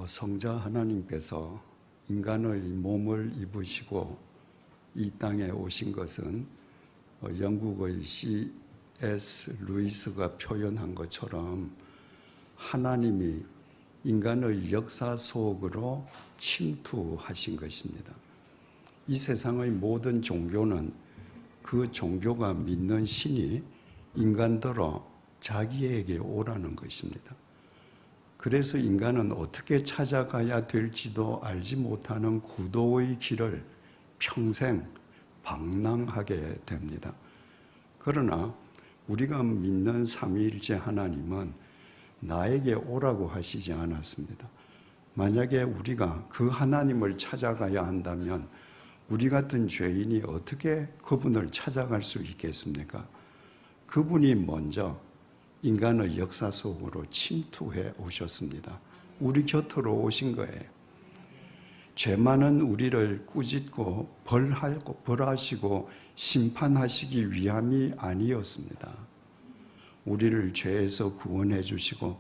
성자 하나님께서 인간의 몸을 입으시고 이 땅에 오신 것은 영국의 C.S. 루이스가 표현한 것처럼 하나님이 인간의 역사 속으로 침투하신 것입니다. 이 세상의 모든 종교는 그 종교가 믿는 신이 인간들로 자기에게 오라는 것입니다. 그래서 인간은 어떻게 찾아가야 될지도 알지 못하는 구도의 길을 평생 방랑하게 됩니다. 그러나 우리가 믿는 삼위일체 하나님은 나에게 오라고 하시지 않았습니다. 만약에 우리가 그 하나님을 찾아가야 한다면 우리 같은 죄인이 어떻게 그분을 찾아갈 수 있겠습니까? 그분이 먼저 인간의 역사 속으로 침투해 오셨습니다. 우리 곁으로 오신 거예요. 죄 많은 우리를 꾸짖고 벌하시고 심판하시기 위함이 아니었습니다. 우리를 죄에서 구원해 주시고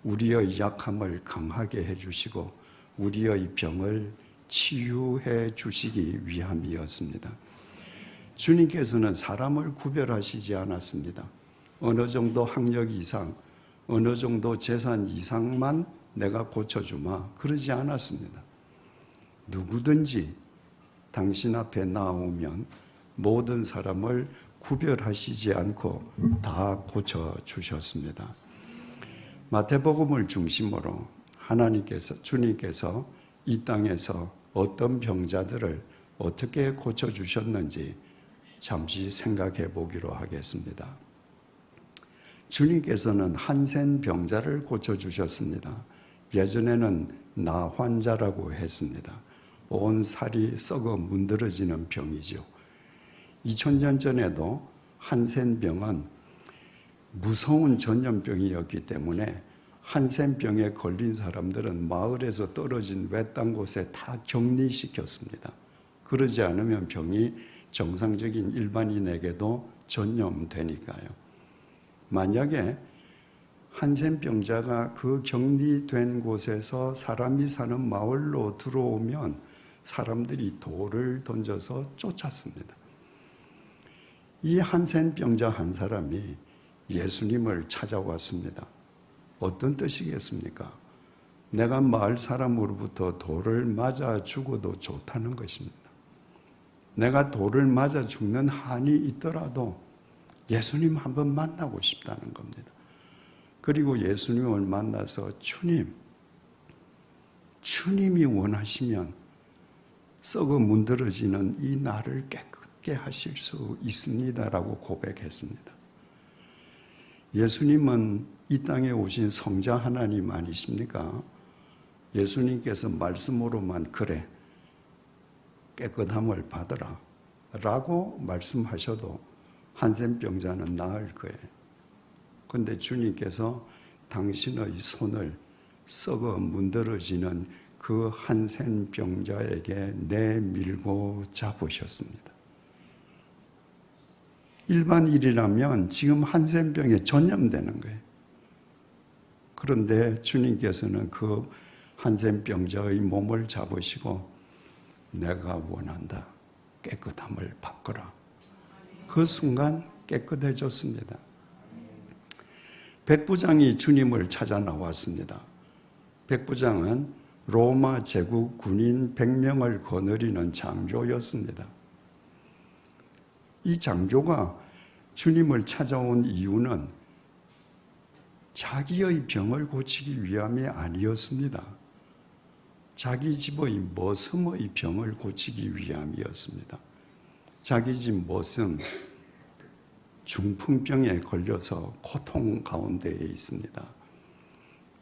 우리의 약함을 강하게 해 주시고 우리의 병을 치유해 주시기 위함이었습니다. 주님께서는 사람을 구별하시지 않았습니다. 어느 정도 학력 이상, 어느 정도 재산 이상만 내가 고쳐주마 그러지 않았습니다. 누구든지 당신 앞에 나오면 모든 사람을 구별하시지 않고 다 고쳐주셨습니다. 마태복음을 중심으로 주님께서 이 땅에서 어떤 병자들을 어떻게 고쳐주셨는지 잠시 생각해 보기로 하겠습니다. 주님께서는 한센 병자를 고쳐주셨습니다. 예전에는 나환자라고 했습니다. 온 살이 썩어 문드러지는 병이죠. 2000년 전에도 한센병은 무서운 전염병이었기 때문에 한센병에 걸린 사람들은 마을에서 떨어진 외딴 곳에 다 격리시켰습니다. 그러지 않으면 병이 정상적인 일반인에게도 전염되니까요. 만약에 한센병자가 그 격리된 곳에서 사람이 사는 마을로 들어오면 사람들이 돌을 던져서 쫓았습니다. 이 한센병자 한 사람이 예수님을 찾아왔습니다. 어떤 뜻이겠습니까? 내가 마을 사람으로부터 돌을 맞아 죽어도 좋다는 것입니다. 내가 돌을 맞아 죽는 한이 있더라도 예수님 한번 만나고 싶다는 겁니다. 그리고 예수님을 만나서 주님이 원하시면 썩어 문드러지는 이 나를 깨끗게 하실 수 있습니다라고 고백했습니다. 예수님은 이 땅에 오신 성자 하나님 아니십니까? 예수님께서 말씀으로만 그래 깨끗함을 받으라 라고 말씀하셔도 한센병자는 나을 거예요. 그런데 주님께서 당신의 손을 썩어 문드러지는 그 한센병자에게 내밀고 잡으셨습니다. 일반인이라면 지금 한센병에 전염되는 거예요. 그런데 주님께서는 그 한센병자의 몸을 잡으시고 내가 원한다. 깨끗함을 바꾸라. 그 순간 깨끗해졌습니다. 백부장이 주님을 찾아 나왔습니다. 백부장은 로마 제국 군인 100명을 거느리는 장교였습니다. 이 장교가 주님을 찾아온 이유는 자기의 병을 고치기 위함이 아니었습니다. 자기 집의 머슴의 병을 고치기 위함이었습니다. 자기 집 머슴 중풍병에 걸려서 고통 가운데에 있습니다.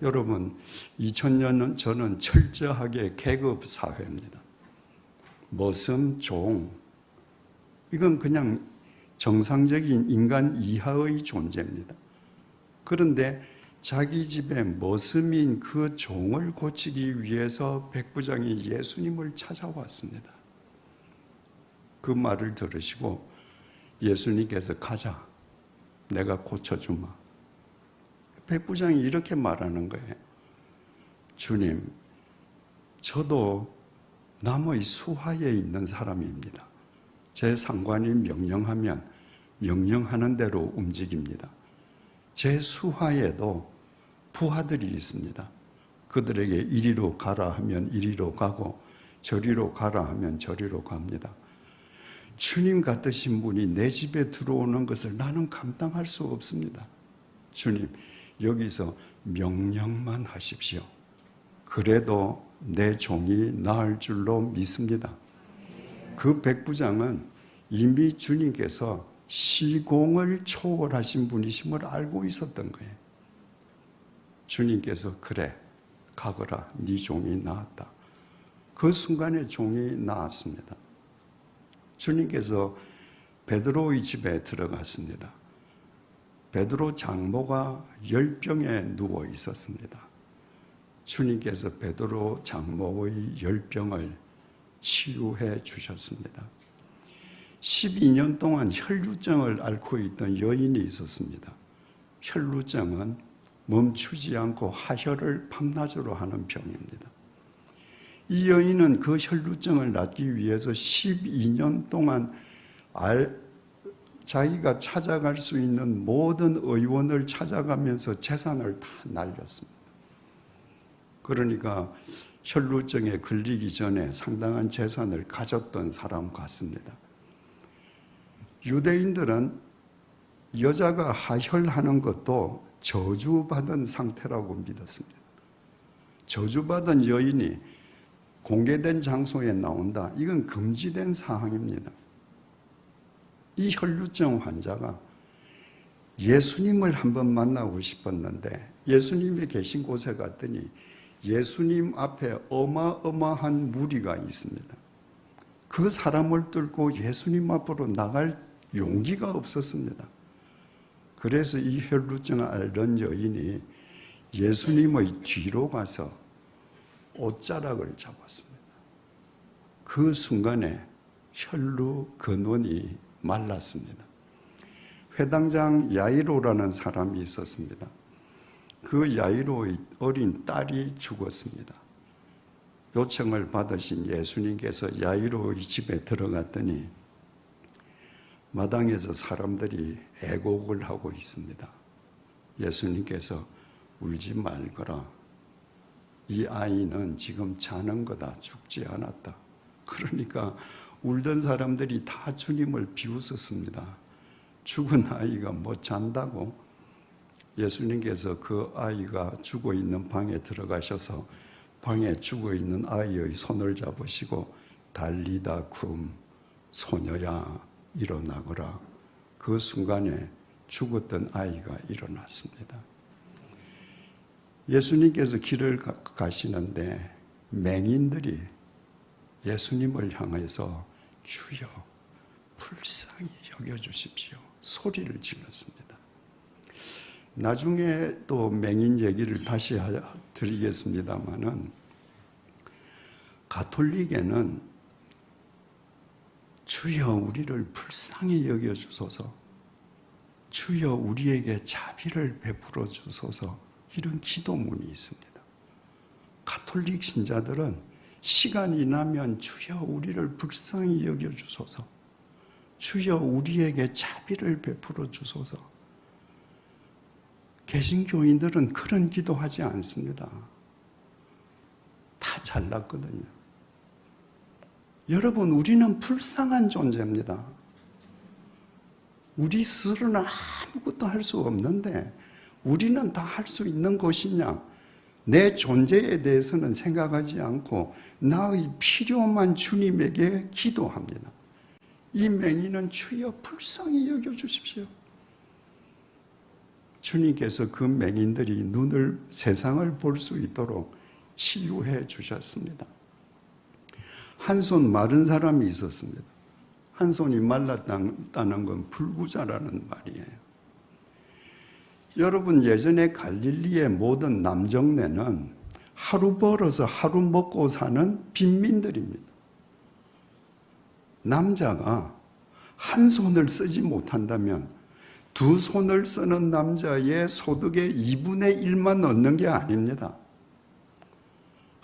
여러분, 2000년 전은 철저하게 계급 사회입니다. 머슴, 종, 이건 그냥 정상적인 인간 이하의 존재입니다. 그런데 자기 집에 머슴인 그 종을 고치기 위해서 백부장이 예수님을 찾아왔습니다. 그 말을 들으시고 예수님께서 가자, 내가 고쳐주마. 백부장이 이렇게 말하는 거예요. 주님, 저도 남의 수하에 있는 사람입니다. 제 상관이 명령하면 명령하는 대로 움직입니다. 제 수하에도 부하들이 있습니다. 그들에게 이리로 가라 하면 이리로 가고 저리로 가라 하면 저리로 갑니다. 주님 같으신 분이 내 집에 들어오는 것을 나는 감당할 수 없습니다. 주님, 여기서 명령만 하십시오. 그래도 내 종이 나을 줄로 믿습니다. 그 백부장은 이미 주님께서 시공을 초월하신 분이심을 알고 있었던 거예요. 주님께서 그래, 가거라, 네 종이 나았다. 그 순간에 종이 나았습니다. 주님께서 베드로의 집에 들어갔습니다. 베드로 장모가 열병에 누워 있었습니다. 주님께서 베드로 장모의 열병을 치유해 주셨습니다. 12년 동안 혈루증을 앓고 있던 여인이 있었습니다. 혈루증은 멈추지 않고 하혈을 밤낮으로 하는 병입니다. 이 여인은 그 혈루증을 낫기 위해서 12년 동안 자기가 찾아갈 수 있는 모든 의원을 찾아가면서 재산을 다 날렸습니다. 그러니까 혈루증에 걸리기 전에 상당한 재산을 가졌던 사람 같습니다. 유대인들은 여자가 하혈하는 것도 저주받은 상태라고 믿었습니다. 저주받은 여인이 공개된 장소에 나온다. 이건 금지된 사항입니다. 이 혈루증 환자가 예수님을 한번 만나고 싶었는데 예수님이 계신 곳에 갔더니 예수님 앞에 어마어마한 무리가 있습니다. 그 사람을 뚫고 예수님 앞으로 나갈 용기가 없었습니다. 그래서 이 혈루증을 앓던 여인이 예수님의 뒤로 가서 옷자락을 잡았습니다. 그 순간에 혈루 근원이 말랐습니다. 회당장 야이로라는 사람이 있었습니다. 그 야이로의 어린 딸이 죽었습니다. 요청을 받으신 예수님께서 야이로의 집에 들어갔더니 마당에서 사람들이 애곡을 하고 있습니다. 예수님께서 울지 말거라. 이 아이는 지금 자는 거다. 죽지 않았다. 그러니까 울던 사람들이 다 주님을 비웃었습니다. 죽은 아이가 뭐 잔다고? 예수님께서 그 아이가 죽어 있는 방에 들어가셔서 방에 죽어 있는 아이의 손을 잡으시고 달리다 쿰, 소녀야 일어나거라. 그 순간에 죽었던 아이가 일어났습니다. 예수님께서 길을 가시는데 맹인들이 예수님을 향해서 주여 불쌍히 여겨주십시오 소리를 질렀습니다. 나중에 또 맹인 얘기를 다시 드리겠습니다마는 가톨릭에는 주여 우리를 불쌍히 여겨주소서, 주여 우리에게 자비를 베풀어 주소서, 이런 기도문이 있습니다. 가톨릭 신자들은 시간이 나면 주여 우리를 불쌍히 여겨주소서, 주여 우리에게 자비를 베풀어 주소서. 개신교인들은 그런 기도하지 않습니다. 다 잘났거든요. 여러분, 우리는 불쌍한 존재입니다. 우리 스스로는 아무것도 할 수 없는데 우리는 다 할 수 있는 것이냐? 내 존재에 대해서는 생각하지 않고 나의 필요만 주님에게 기도합니다. 이 맹인은 주여 불쌍히 여겨주십시오. 주님께서 그 맹인들이 세상을 볼 수 있도록 치유해 주셨습니다. 한 손 마른 사람이 있었습니다. 한 손이 말랐다는 건 불구자라는 말이에요. 여러분, 예전에 갈릴리의 모든 남정네는 하루 벌어서 하루 먹고 사는 빈민들입니다. 남자가 한 손을 쓰지 못한다면 두 손을 쓰는 남자의 소득의 2분의 1만 얻는 게 아닙니다.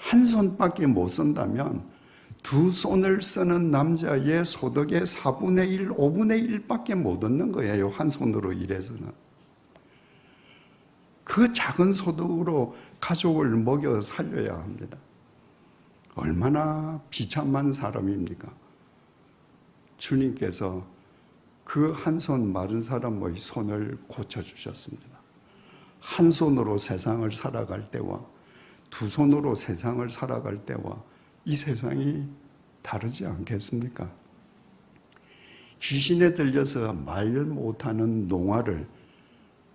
한 손밖에 못 쓴다면 두 손을 쓰는 남자의 소득의 4분의 1, 5분의 1밖에 못 얻는 거예요. 한 손으로 일해서는. 그 작은 소득으로 가족을 먹여 살려야 합니다. 얼마나 비참한 사람입니까? 주님께서 그 한 손 마른 사람의 손을 고쳐주셨습니다. 한 손으로 세상을 살아갈 때와 두 손으로 세상을 살아갈 때와 이 세상이 다르지 않겠습니까? 귀신에 들려서 말 못하는 농아를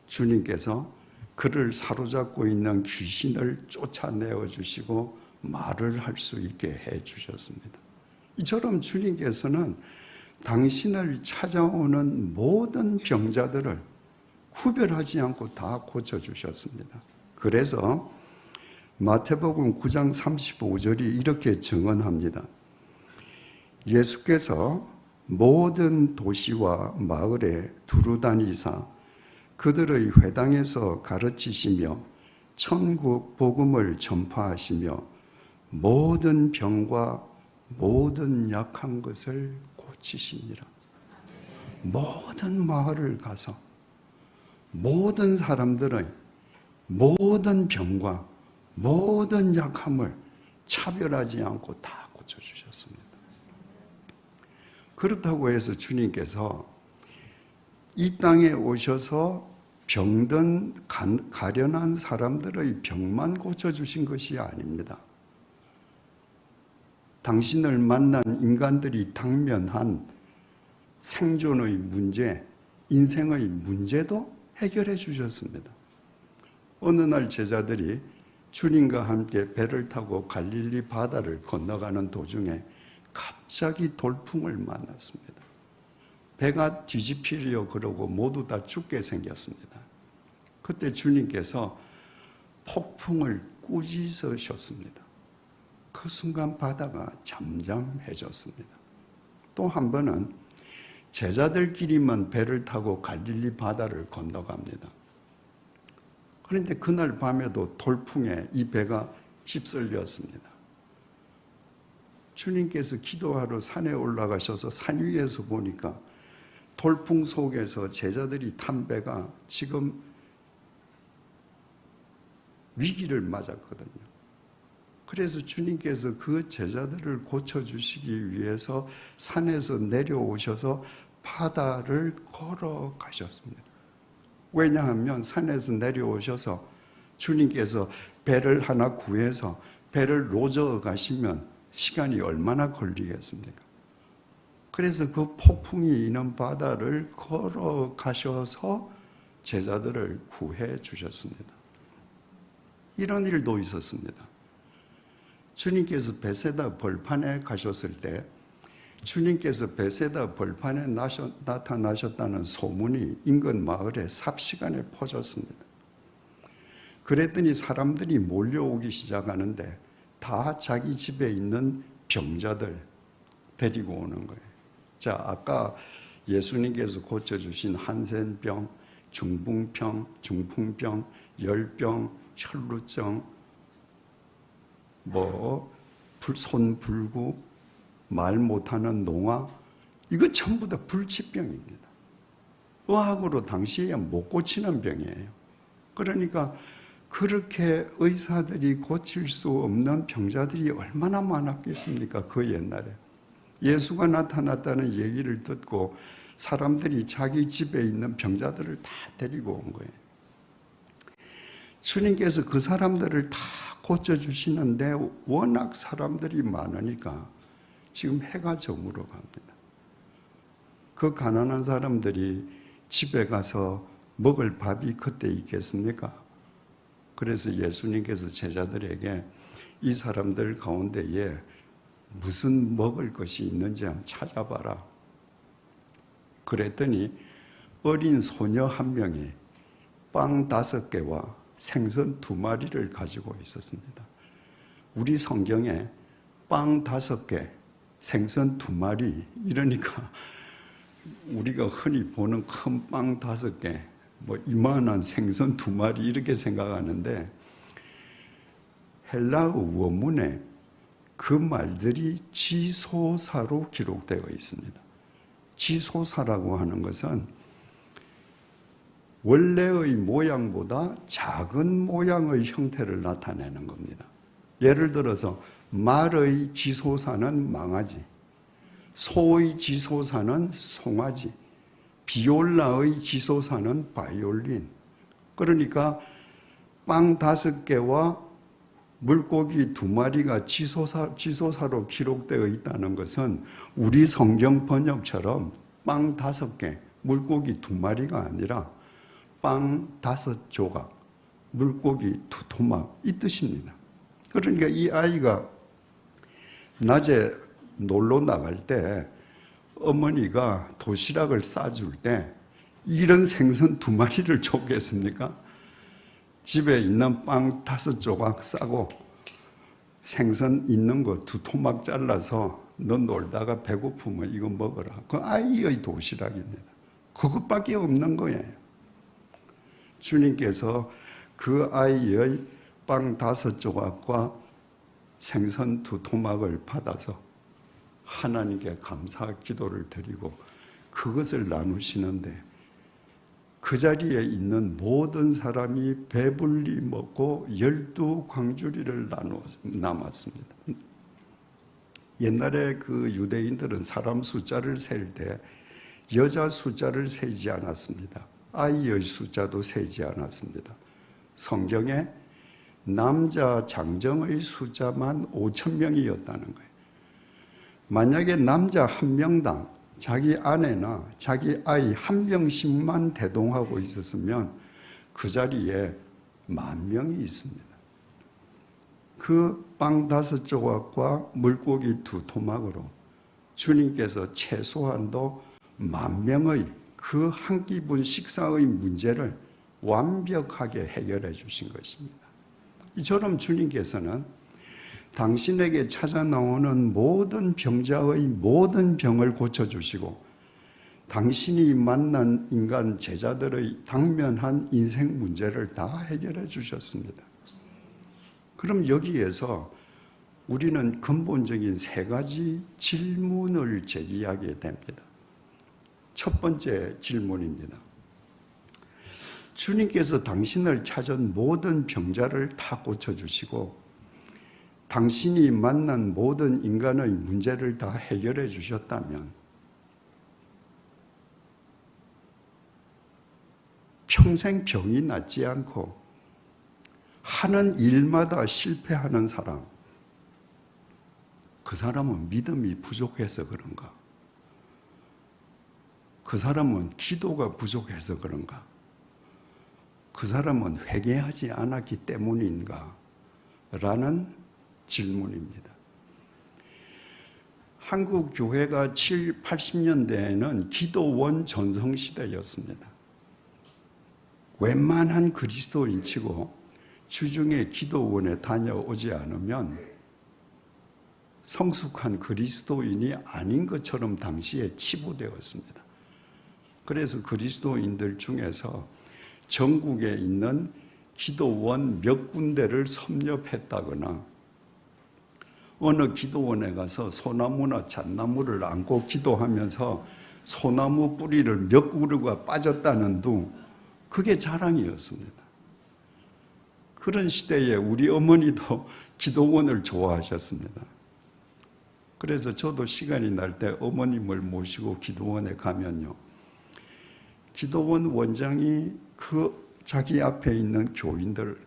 주님께서 그를 사로잡고 있는 귀신을 쫓아내어 주시고 말을 할 수 있게 해 주셨습니다. 이처럼 주님께서는 당신을 찾아오는 모든 병자들을 구별하지 않고 다 고쳐주셨습니다. 그래서 마태복음 9장 35절이 이렇게 증언합니다. 예수께서 모든 도시와 마을에 두루다니사 그들의 회당에서 가르치시며 천국 복음을 전파하시며 모든 병과 모든 약한 것을 고치시니라. 모든 마을을 가서 모든 사람들의 모든 병과 모든 약함을 차별하지 않고 다 고쳐주셨습니다. 그렇다고 해서 주님께서 이 땅에 오셔서 병든 가련한 사람들의 병만 고쳐주신 것이 아닙니다. 당신을 만난 인간들이 당면한 생존의 문제, 인생의 문제도 해결해 주셨습니다. 어느 날 제자들이 주님과 함께 배를 타고 갈릴리 바다를 건너가는 도중에 갑자기 돌풍을 만났습니다. 배가 뒤집히려 그러고 모두 다 죽게 생겼습니다. 그때 주님께서 폭풍을 꾸짖으셨습니다. 그 순간 바다가 잠잠해졌습니다. 또 한 번은 제자들끼리만 배를 타고 갈릴리 바다를 건너갑니다. 그런데 그날 밤에도 돌풍에 이 배가 휩쓸렸습니다. 주님께서 기도하러 산에 올라가셔서 산 위에서 보니까 돌풍 속에서 제자들이 탄 배가 지금 위기를 맞았거든요. 그래서 주님께서 그 제자들을 고쳐주시기 위해서 산에서 내려오셔서 바다를 걸어가셨습니다. 왜냐하면 산에서 내려오셔서 주님께서 배를 하나 구해서 배를 노저어 가시면 시간이 얼마나 걸리겠습니까? 그래서 그 폭풍이 있는 바다를 걸어가셔서 제자들을 구해 주셨습니다. 이런 일도 있었습니다. 주님께서 베세다 벌판에 가셨을 때 주님께서 베세다 벌판에 나타나셨다는 소문이 인근 마을에 삽시간에 퍼졌습니다. 그랬더니 사람들이 몰려오기 시작하는데 다 자기 집에 있는 병자들 데리고 오는 거예요. 자, 아까 예수님께서 고쳐주신 한센병, 중풍병, 열병, 혈루증, 손불구, 말 못하는 농아, 이거 전부 다 불치병입니다. 의학으로 당시에 못 고치는 병이에요. 그러니까 그렇게 의사들이 고칠 수 없는 병자들이 얼마나 많았겠습니까? 그 옛날에. 예수가 나타났다는 얘기를 듣고 사람들이 자기 집에 있는 병자들을 다 데리고 온 거예요. 주님께서 그 사람들을 다 고쳐주시는데 워낙 사람들이 많으니까 지금 해가 저물어 갑니다. 그 가난한 사람들이 집에 가서 먹을 밥이 그때 있겠습니까? 그래서 예수님께서 제자들에게 이 사람들 가운데에 무슨 먹을 것이 있는지 한번 찾아봐라. 그랬더니 어린 소녀 한 명이 빵 5개와 생선 2마리를 가지고 있었습니다. 우리 성경에 빵 5개, 생선 2마리 이러니까 우리가 흔히 보는 큰 빵 5개, 이만한 생선 2마리 이렇게 생각하는데 헬라어 원문에 그 말들이 지소사로 기록되어 있습니다. 지소사라고 하는 것은 원래의 모양보다 작은 모양의 형태를 나타내는 겁니다. 예를 들어서 말의 지소사는 망아지, 소의 지소사는 송아지, 비올라의 지소사는 바이올린. 그러니까 빵 5개와 물고기 2마리가 지소사로 기록되어 있다는 것은 우리 성경 번역처럼 빵 5개, 물고기 2마리가 아니라 빵 5조각, 물고기 2토막 이 뜻입니다. 그러니까 이 아이가 낮에 놀러 나갈 때 어머니가 도시락을 싸줄 때 이런 생선 2마리를 줬겠습니까? 집에 있는 빵 5조각 싸고 생선 있는 거 2토막 잘라서 너 놀다가 배고프면 이거 먹어라. 그 아이의 도시락입니다. 그것밖에 없는 거예요. 주님께서 그 아이의 빵 5조각과 생선 2토막을 받아서 하나님께 감사 기도를 드리고 그것을 나누시는데 그 자리에 있는 모든 사람이 배불리 먹고 12광주리를 남았습니다. 옛날에 그 유대인들은 사람 숫자를 셀 때 여자 숫자를 세지 않았습니다. 아이의 숫자도 세지 않았습니다. 성경에 남자 장정의 숫자만 5,000명이었다는 거예요. 만약에 남자 1명당 자기 아내나 자기 아이 1명씩만 대동하고 있었으면 그 자리에 10,000명이 있습니다. 그 빵 5조각과 물고기 2토막으로 주님께서 최소한도 10,000명의 그 한 끼분 식사의 문제를 완벽하게 해결해 주신 것입니다. 이처럼 주님께서는 당신에게 찾아 나오는 모든 병자의 모든 병을 고쳐주시고 당신이 만난 인간 제자들의 당면한 인생 문제를 다 해결해 주셨습니다. 그럼 여기에서 우리는 근본적인 3가지 질문을 제기하게 됩니다. 첫 번째 질문입니다. 주님께서 당신을 찾은 모든 병자를 다 고쳐주시고 당신이 만난 모든 인간의 문제를 다 해결해 주셨다면 평생 병이 낫지 않고 하는 일마다 실패하는 사람, 그 사람은 믿음이 부족해서 그런가? 그 사람은 기도가 부족해서 그런가? 그 사람은 회개하지 않았기 때문인가? 라는 질문입니다. 한국 교회가 70, 80년대에는 기도원 전성시대였습니다. 웬만한 그리스도인치고 주중에 기도원에 다녀오지 않으면 성숙한 그리스도인이 아닌 것처럼 당시에 치부되었습니다. 그래서 그리스도인들 중에서 전국에 있는 기도원 몇 군데를 섭렵했다거나 어느 기도원에 가서 소나무나 잣나무를 안고 기도하면서 소나무 뿌리를 몇 그루가 빠졌다는 둥, 그게 자랑이었습니다. 그런 시대에 우리 어머니도 기도원을 좋아하셨습니다. 그래서 저도 시간이 날 때 어머님을 모시고 기도원에 가면요, 기도원 원장이 그 자기 앞에 있는 교인들,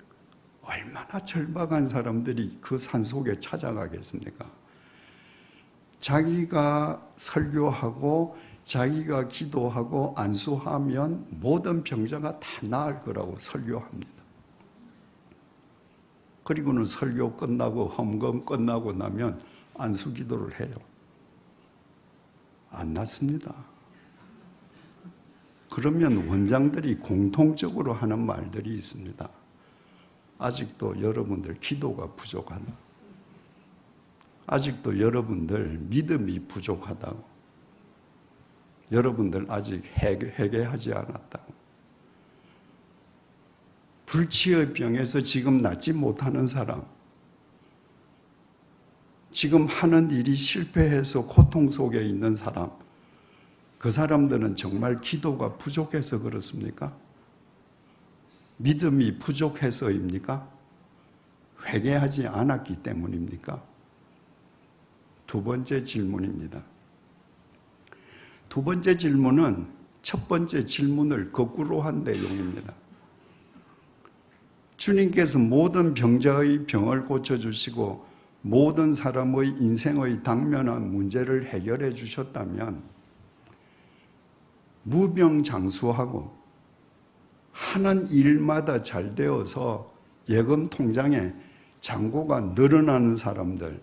얼마나 절박한 사람들이 그 산속에 찾아가겠습니까? 자기가 설교하고 자기가 기도하고 안수하면 모든 병자가 다 나을 거라고 설교합니다. 그리고는 설교 끝나고 헌금 끝나고 나면 안수 기도를 해요. 안 낫습니다. 그러면 원장들이 공통적으로 하는 말들이 있습니다. 아직도 여러분들 기도가 부족하다. 아직도 여러분들 믿음이 부족하다고. 여러분들 아직 회개하지 않았다고. 불치의 병에서 지금 낫지 못하는 사람, 지금 하는 일이 실패해서 고통 속에 있는 사람, 그 사람들은 정말 기도가 부족해서 그렇습니까? 믿음이 부족해서입니까? 회개하지 않았기 때문입니까? 두 번째 질문입니다. 두 번째 질문은 첫 번째 질문을 거꾸로 한 내용입니다. 주님께서 모든 병자의 병을 고쳐주시고 모든 사람의 인생의 당면한 문제를 해결해 주셨다면 무병장수하고 하는 일마다 잘 되어서 예금 통장에 잔고가 늘어나는 사람들,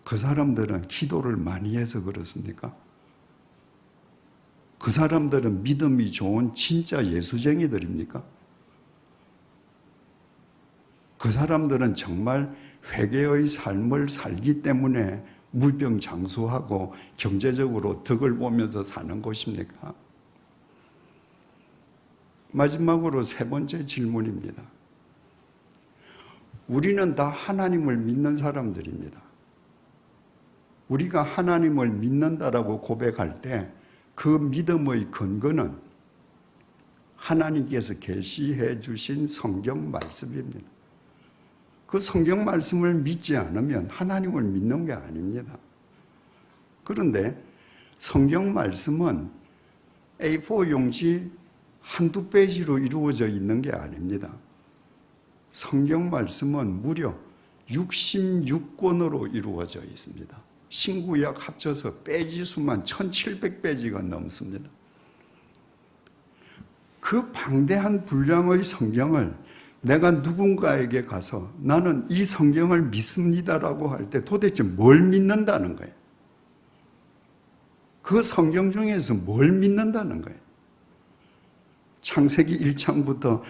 그 사람들은 기도를 많이 해서 그렇습니까? 그 사람들은 믿음이 좋은 진짜 예수쟁이들입니까? 그 사람들은 정말 회개의 삶을 살기 때문에 무병장수하고 경제적으로 덕을 보면서 사는 것입니까? 마지막으로 세 번째 질문입니다. 우리는 다 하나님을 믿는 사람들입니다. 우리가 하나님을 믿는다라고 고백할 때 그 믿음의 근거는 하나님께서 계시해 주신 성경 말씀입니다. 그 성경 말씀을 믿지 않으면 하나님을 믿는 게 아닙니다. 그런데 성경 말씀은 A4 용지 한두 페이지로 이루어져 있는 게 아닙니다. 성경 말씀은 무려 66권으로 이루어져 있습니다. 신구약 합쳐서 페이지 수만 1700페이지가 넘습니다. 그 방대한 분량의 성경을 내가 누군가에게 가서 나는 이 성경을 믿습니다라고 할 때 도대체 뭘 믿는다는 거예요? 그 성경 중에서 뭘 믿는다는 거예요? 창세기 1장부터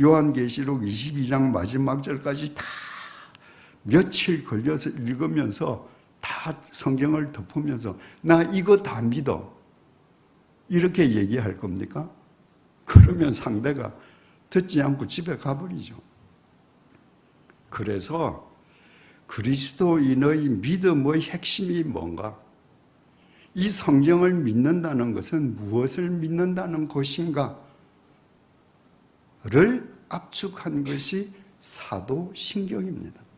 요한계시록 22장 마지막 절까지 다 며칠 걸려서 읽으면서 다 성경을 덮으면서 나 이거 다 믿어 이렇게 얘기할 겁니까? 그러면 상대가 듣지 않고 집에 가버리죠. 그래서 그리스도인의 믿음의 핵심이 뭔가? 이 성경을 믿는다는 것은 무엇을 믿는다는 것인가? 를 압축한 것이 사도신경입니다.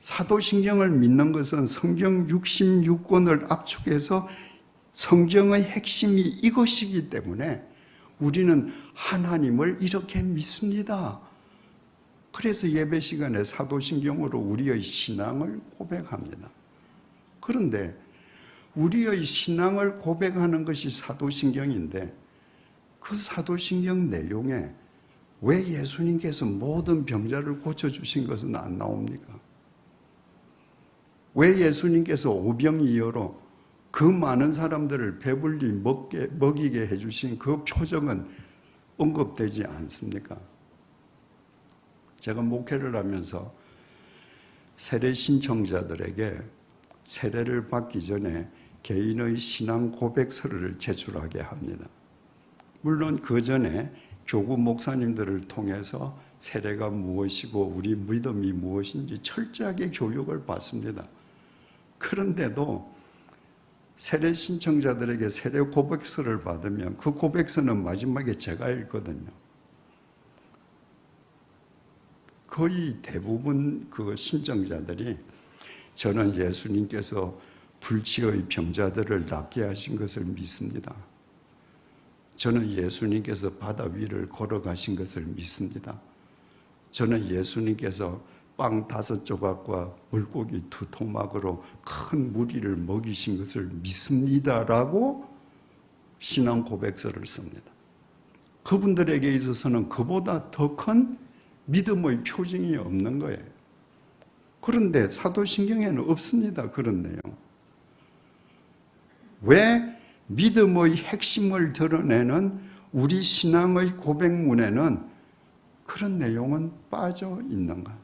사도신경을 믿는 것은 성경 66권을 압축해서 성경의 핵심이 이것이기 때문에 우리는 하나님을 이렇게 믿습니다. 그래서 예배 시간에 사도신경으로 우리의 신앙을 고백합니다. 그런데 우리의 신앙을 고백하는 것이 사도신경인데 그 사도신경 내용에 왜 예수님께서 모든 병자를 고쳐주신 것은 안 나옵니까? 왜 예수님께서 오병이어로 그 많은 사람들을 배불리 먹이게 해주신 그 표적은 언급되지 않습니까? 제가 목회를 하면서 세례 신청자들에게 세례를 받기 전에 개인의 신앙 고백서를 제출하게 합니다. 물론 그 전에 교구 목사님들을 통해서 세례가 무엇이고 우리 믿음이 무엇인지 철저하게 교육을 받습니다. 그런데도 세례 신청자들에게 세례 고백서를 받으면 그 고백서는 마지막에 제가 읽거든요. 거의 대부분 그 신청자들이 저는 예수님께서 불치의 병자들을 낫게 하신 것을 믿습니다. 저는 예수님께서 바다 위를 걸어가신 것을 믿습니다. 저는 예수님께서 빵 5조각과 물고기 2토막으로 큰 무리를 먹이신 것을 믿습니다라고 신앙 고백서를 씁니다. 그분들에게 있어서는 그보다 더 큰 믿음의 표징이 없는 거예요. 그런데 사도신경에는 없습니다. 그런 내용. 왜 믿음의 핵심을 드러내는 우리 신앙의 고백문에는 그런 내용은 빠져 있는가?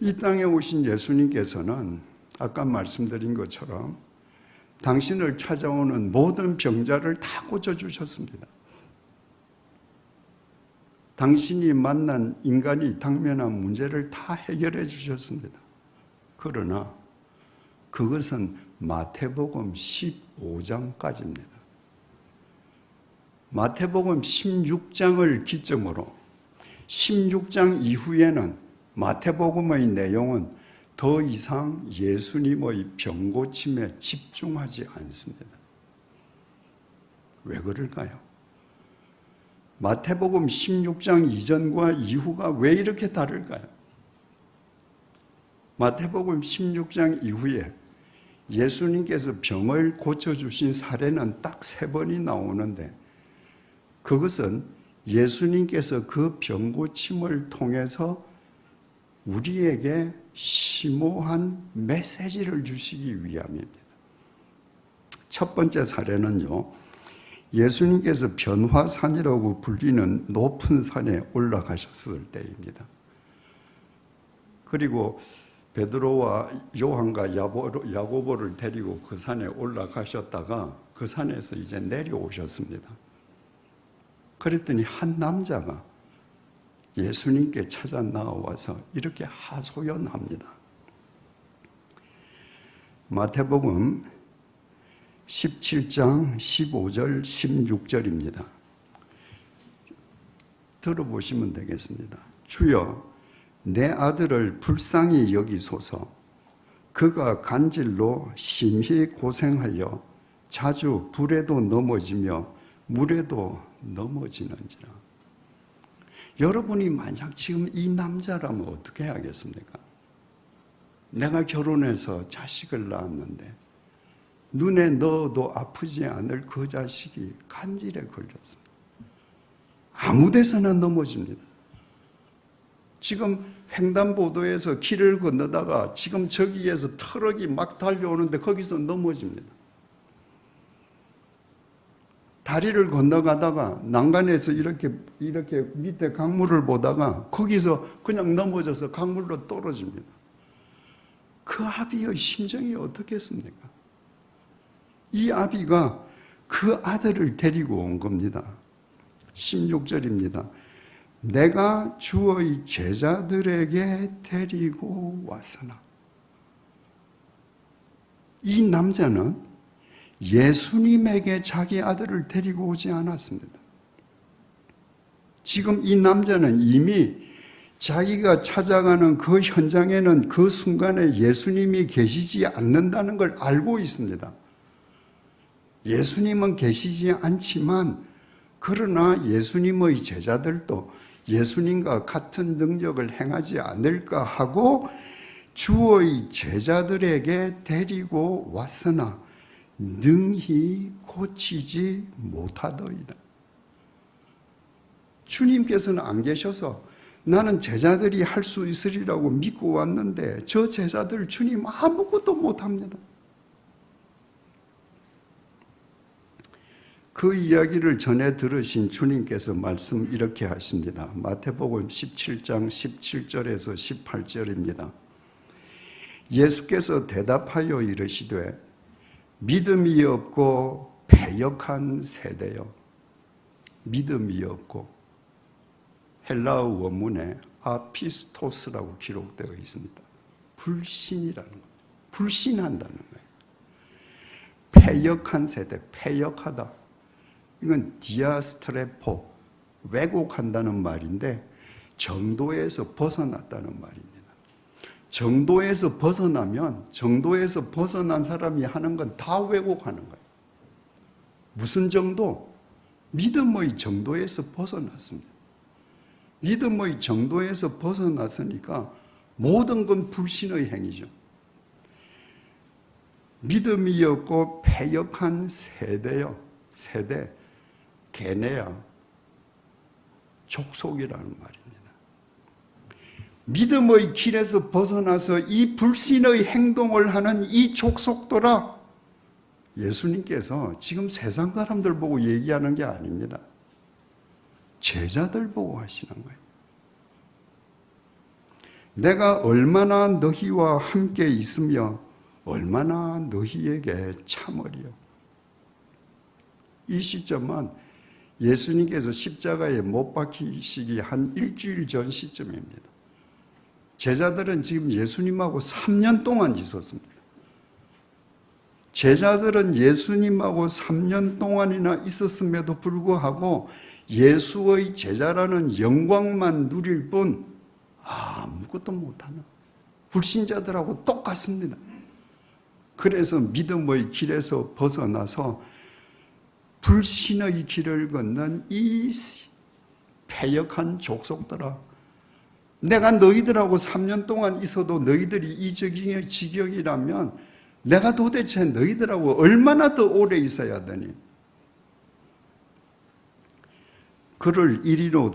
이 땅에 오신 예수님께서는 아까 말씀드린 것처럼 당신을 찾아오는 모든 병자를 다 고쳐주셨습니다. 당신이 만난 인간이 당면한 문제를 다 해결해 주셨습니다. 그러나 그것은 마태복음 15장까지입니다. 마태복음 16장을 기점으로 16장 이후에는 마태복음의 내용은 더 이상 예수님의 병고침에 집중하지 않습니다. 왜 그럴까요? 마태복음 16장 이전과 이후가 왜 이렇게 다를까요? 마태복음 16장 이후에 예수님께서 병을 고쳐주신 사례는 딱 3번이 나오는데 그것은 예수님께서 그 병고침을 통해서 우리에게 심오한 메시지를 주시기 위함입니다. 첫 번째 사례는요, 예수님께서 변화산이라고 불리는 높은 산에 올라가셨을 때입니다. 그리고 베드로와 요한과 야고보를 데리고 그 산에 올라가셨다가 그 산에서 이제 내려오셨습니다. 그랬더니 한 남자가 예수님께 찾아 나와서 이렇게 하소연합니다. 마태복음 17장 15절 16절입니다. 들어보시면 되겠습니다. 주여, 내 아들을 불쌍히 여기소서. 그가 간질로 심히 고생하여 자주 불에도 넘어지며 물에도 넘어지는지라. 여러분이 만약 지금 이 남자라면 어떻게 하겠습니까? 내가 결혼해서 자식을 낳았는데 눈에 넣어도 아프지 않을 그 자식이 간질에 걸렸습니다. 아무 데서나 넘어집니다. 지금 횡단보도에서 길을 건너다가 지금 저기에서 트럭이 막 달려오는데 거기서 넘어집니다. 다리를 건너가다가 난간에서 이렇게 밑에 강물을 보다가 거기서 그냥 넘어져서 강물로 떨어집니다. 그 아비의 심정이 어떻겠습니까? 이 아비가 그 아들을 데리고 온 겁니다. 16절입니다. 내가 주의 제자들에게 데리고 왔으나. 이 남자는 예수님에게 자기 아들을 데리고 오지 않았습니다. 지금 이 남자는 이미 자기가 찾아가는 그 현장에는 그 순간에 예수님이 계시지 않는다는 걸 알고 있습니다. 예수님은 계시지 않지만 그러나 예수님의 제자들도 예수님과 같은 능력을 행하지 않을까 하고 주의 제자들에게 데리고 왔으나 능히 고치지 못하더이다. 주님께서는 안 계셔서 나는 제자들이 할 수 있으리라고 믿고 왔는데 저 제자들 주님 아무것도 못합니다. 그 이야기를 전해 들으신 주님께서 말씀 이렇게 하십니다. 마태복음 17장 17절에서 18절입니다. 예수께서 대답하여 이르시되 믿음이 없고 패역한 세대여. 믿음이 없고 헬라어 원문에 아피스토스라고 기록되어 있습니다. 불신이라는 것, 불신한다는 거예요. 패역한 세대, 패역하다. 이건 디아스트레포, 왜곡한다는 말인데 정도에서 벗어났다는 말입니다. 정도에서 벗어나면 정도에서 벗어난 사람이 하는 건 다 왜곡하는 거예요. 무슨 정도? 믿음의 정도에서 벗어났습니다. 믿음의 정도에서 벗어났으니까 모든 건 불신의 행위죠. 믿음이 없고 패역한 세대요. 세대, 게네야, 족속이라는 말입니다. 믿음의 길에서 벗어나서 이 불신의 행동을 하는 이 족속들아, 예수님께서 지금 세상 사람들 보고 얘기하는 게 아닙니다. 제자들 보고 하시는 거예요. 내가 얼마나 너희와 함께 있으며 얼마나 너희에게 참으리요. 이 시점은 예수님께서 십자가에 못 박히시기 한 일주일 전 시점입니다. 제자들은 지금 예수님하고 3년 동안 있었습니다. 제자들은 예수님하고 3년 동안이나 있었음에도 불구하고 예수의 제자라는 영광만 누릴 뿐 아무것도 못하는 불신자들하고 똑같습니다. 그래서 믿음의 길에서 벗어나서 불신의 길을 걷는 이 패역한 족속들아, 내가 너희들하고 3년 동안 있어도 너희들이 이 지경이라면 내가 도대체 너희들하고 얼마나 더 오래 있어야 되니? 그를 이리로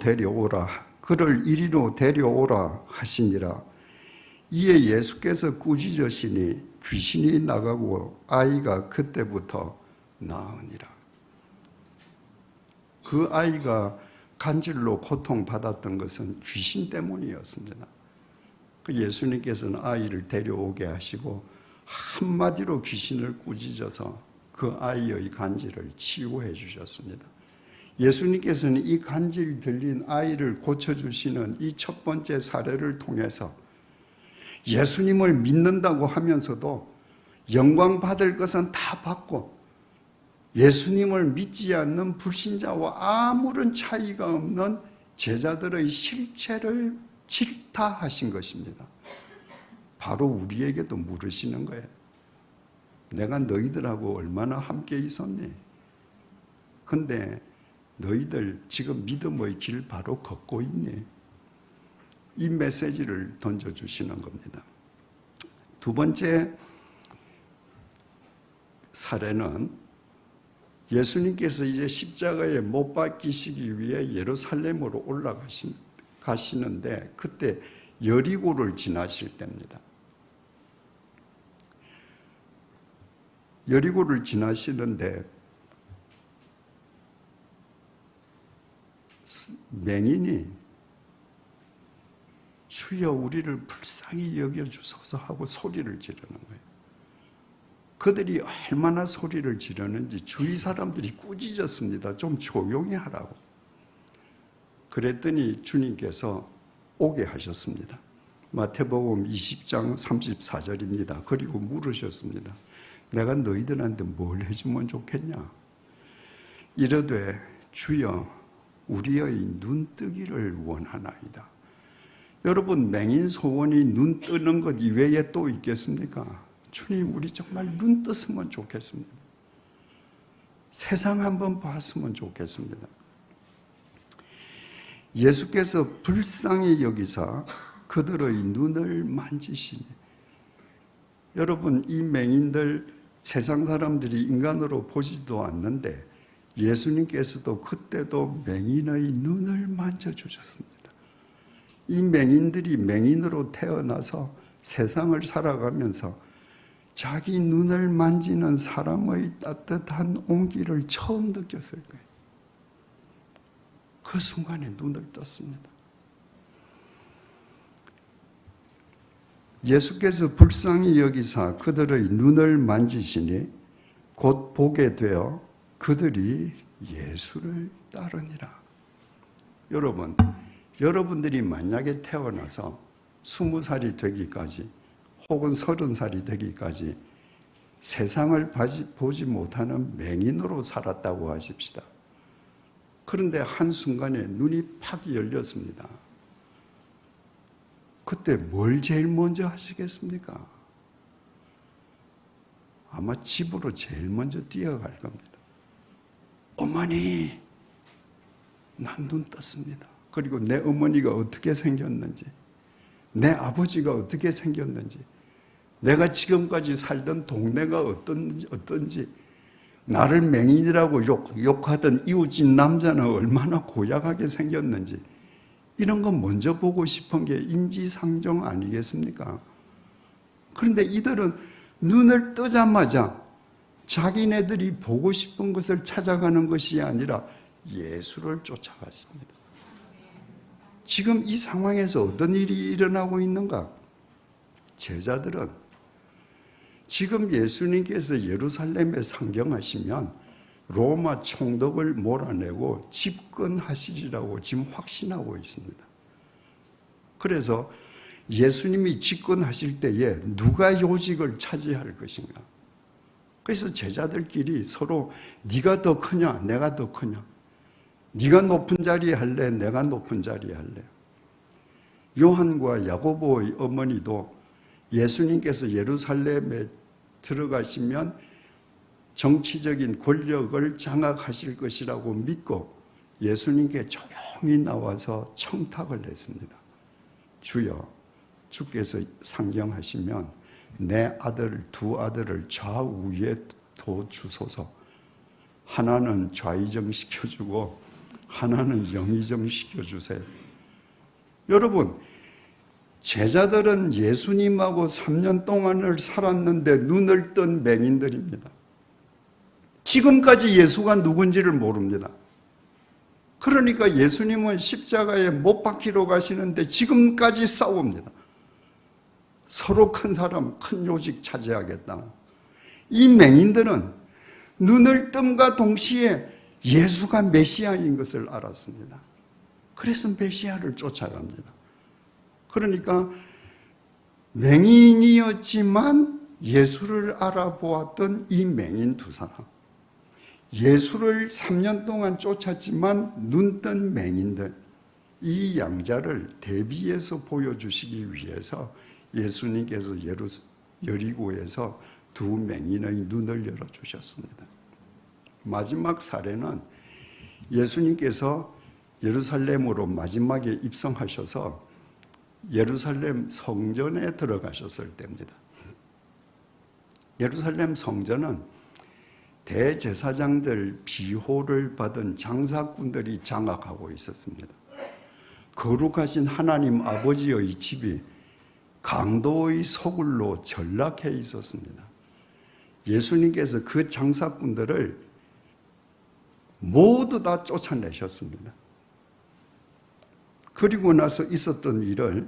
데려오라 하시니라. 이에 예수께서 꾸짖으시니 귀신이 나가고 아이가 그때부터 나으니라. 그 아이가 간질로 고통받았던 것은 귀신 때문이었습니다. 그 예수님께서는 아이를 데려오게 하시고 한마디로 귀신을 꾸짖어서 그 아이의 간질을 치유해 주셨습니다. 예수님께서는 이 간질 들린 아이를 고쳐주시는 이 첫 번째 사례를 통해서 예수님을 믿는다고 하면서도 영광 받을 것은 다 받고 예수님을 믿지 않는 불신자와 아무런 차이가 없는 제자들의 실체를 질타하신 것입니다. 바로 우리에게도 물으시는 거예요. 내가 너희들하고 얼마나 함께 있었니? 근데 너희들 지금 믿음의 길 바로 걷고 있니? 이 메시지를 던져주시는 겁니다. 두 번째 사례는 예수님께서 이제 십자가에 못 박히시기 위해 예루살렘으로 올라가시는데 그때 여리고를 지나실 때입니다. 여리고를 지나시는데 맹인이 주여 우리를 불쌍히 여겨주소서 하고 소리를 지르는 거예요. 그들이 얼마나 소리를 지르는지 주위 사람들이 꾸짖었습니다. 좀 조용히 하라고. 그랬더니 주님께서 오게 하셨습니다. 마태복음 20장 34절입니다. 그리고 물으셨습니다. 내가 너희들한테 뭘 해주면 좋겠냐? 이르되 주여 우리의 눈뜨기를 원하나이다. 여러분, 맹인 소원이 눈 뜨는 것 이외에 또 있겠습니까? 주님, 우리 정말 눈 떴으면 좋겠습니다. 세상 한번 봤으면 좋겠습니다. 예수께서 불쌍히 여기사 그들의 눈을 만지시니, 여러분, 이 맹인들 세상 사람들이 인간으로 보지도 않는데 예수님께서도 그때도 맹인의 눈을 만져주셨습니다. 이 맹인들이 맹인으로 태어나서 세상을 살아가면서 자기 눈을 만지는 사람의 따뜻한 온기를 처음 느꼈을 거예요. 그 순간에 눈을 떴습니다. 예수께서 불쌍히 여기사 그들의 눈을 만지시니 곧 보게 되어 그들이 예수를 따르니라. 여러분, 여러분들이 만약에 태어나서 20살이 되기까지 혹은 30살이 되기까지 세상을 보지 못하는 맹인으로 살았다고 하십시다. 그런데 한순간에 눈이 팍 열렸습니다. 그때 뭘 제일 먼저 하시겠습니까? 아마 집으로 제일 먼저 뛰어갈 겁니다. 어머니, 난 눈 떴습니다. 그리고 내 어머니가 어떻게 생겼는지, 내 아버지가 어떻게 생겼는지, 내가 지금까지 살던 동네가 어떤지, 나를 맹인이라고 욕하던 이웃집 남자는 얼마나 고약하게 생겼는지, 이런 거 먼저 보고 싶은 게 인지상정 아니겠습니까? 그런데 이들은 눈을 뜨자마자 자기네들이 보고 싶은 것을 찾아가는 것이 아니라 예수를 쫓아갔습니다. 지금 이 상황에서 어떤 일이 일어나고 있는가? 제자들은 지금 예수님께서 예루살렘에 상경하시면 로마 총독을 몰아내고 집권하시리라고 지금 확신하고 있습니다. 그래서 예수님이 집권하실 때에 누가 요직을 차지할 것인가? 그래서 제자들끼리 서로 네가 더 크냐 내가 더 크냐, 네가 높은 자리에 할래 내가 높은 자리에 할래. 요한과 야고보의 어머니도 예수님께서 예루살렘에 들어가시면 정치적인 권력을 장악하실 것이라고 믿고 예수님께 조용히 나와서 청탁을 했습니다. 주여, 주께서 상경하시면 내 아들 두 아들을 좌우에 둬 주소서. 하나는 좌의정 시켜주고 하나는 영의정 시켜주세요. 여러분, 제자들은 예수님하고 3년 동안을 살았는데 눈을 뜬 맹인들입니다. 지금까지 예수가 누군지를 모릅니다. 그러니까 예수님은 십자가에 못 박히러 가시는데 지금까지 싸웁니다. 서로 큰 사람, 큰 요직 차지하겠다. 이 맹인들은 눈을 뜸과 동시에 예수가 메시아인 것을 알았습니다. 그래서 메시아를 쫓아갑니다. 그러니까 맹인이었지만 예수를 알아보았던 이 맹인 두 사람, 예수를 3년 동안 쫓았지만 눈뜬 맹인들, 이 양자를 대비해서 보여주시기 위해서 예수님께서 여리고에서 두 맹인의 눈을 열어주셨습니다. 마지막 사례는 예수님께서 예루살렘으로 마지막에 입성하셔서 예루살렘 성전에 들어가셨을 때입니다. 예루살렘 성전은 대제사장들 비호를 받은 장사꾼들이 장악하고 있었습니다. 거룩하신 하나님 아버지의 집이 강도의 소굴로 전락해 있었습니다. 예수님께서 그 장사꾼들을 모두 다 쫓아내셨습니다. 그리고 나서 있었던 일을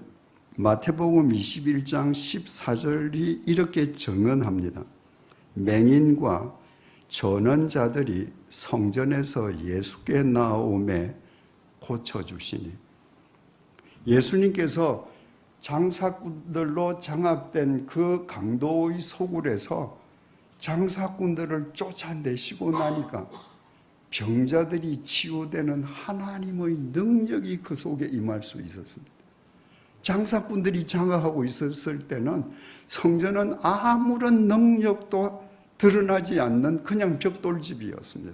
마태복음 21장 14절이 이렇게 증언합니다. 맹인과 전원자들이 성전에서 예수께 나오매 고쳐주시니. 예수님께서 장사꾼들로 장악된 그 강도의 소굴에서 장사꾼들을 쫓아내시고 나니까 병자들이 치유되는 하나님의 능력이 그 속에 임할 수 있었습니다. 장사꾼들이 장악하고 있었을 때는 성전은 아무런 능력도 드러나지 않는 그냥 벽돌집이었습니다.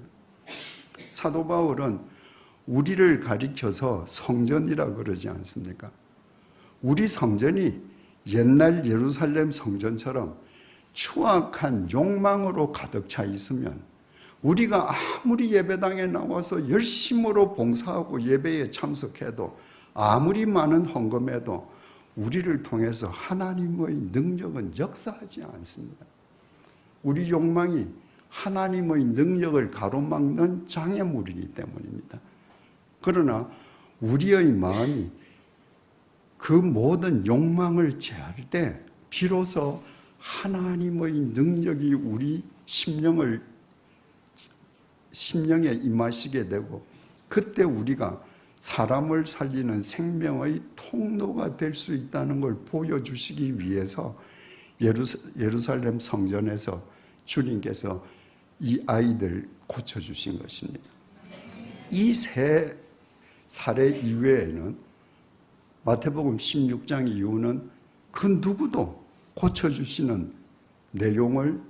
사도 바울은 우리를 가리켜서 성전이라 그러지 않습니까? 우리 성전이 옛날 예루살렘 성전처럼 추악한 욕망으로 가득 차 있으면 우리가 아무리 예배당에 나와서 열심으로 봉사하고 예배에 참석해도 아무리 많은 헌금해도 우리를 통해서 하나님의 능력은 역사하지 않습니다. 우리 욕망이 하나님의 능력을 가로막는 장애물이기 때문입니다. 그러나 우리의 마음이 그 모든 욕망을 제할 때 비로소 하나님의 능력이 우리 심령에 임하시게 되고, 그때 우리가 사람을 살리는 생명의 통로가 될 수 있다는 걸 보여주시기 위해서 예루살렘 성전에서 주님께서 이 아이들 고쳐주신 것입니다. 이 세 사례 이외에는 마태복음 16장 이후는 그 누구도 고쳐주시는 내용을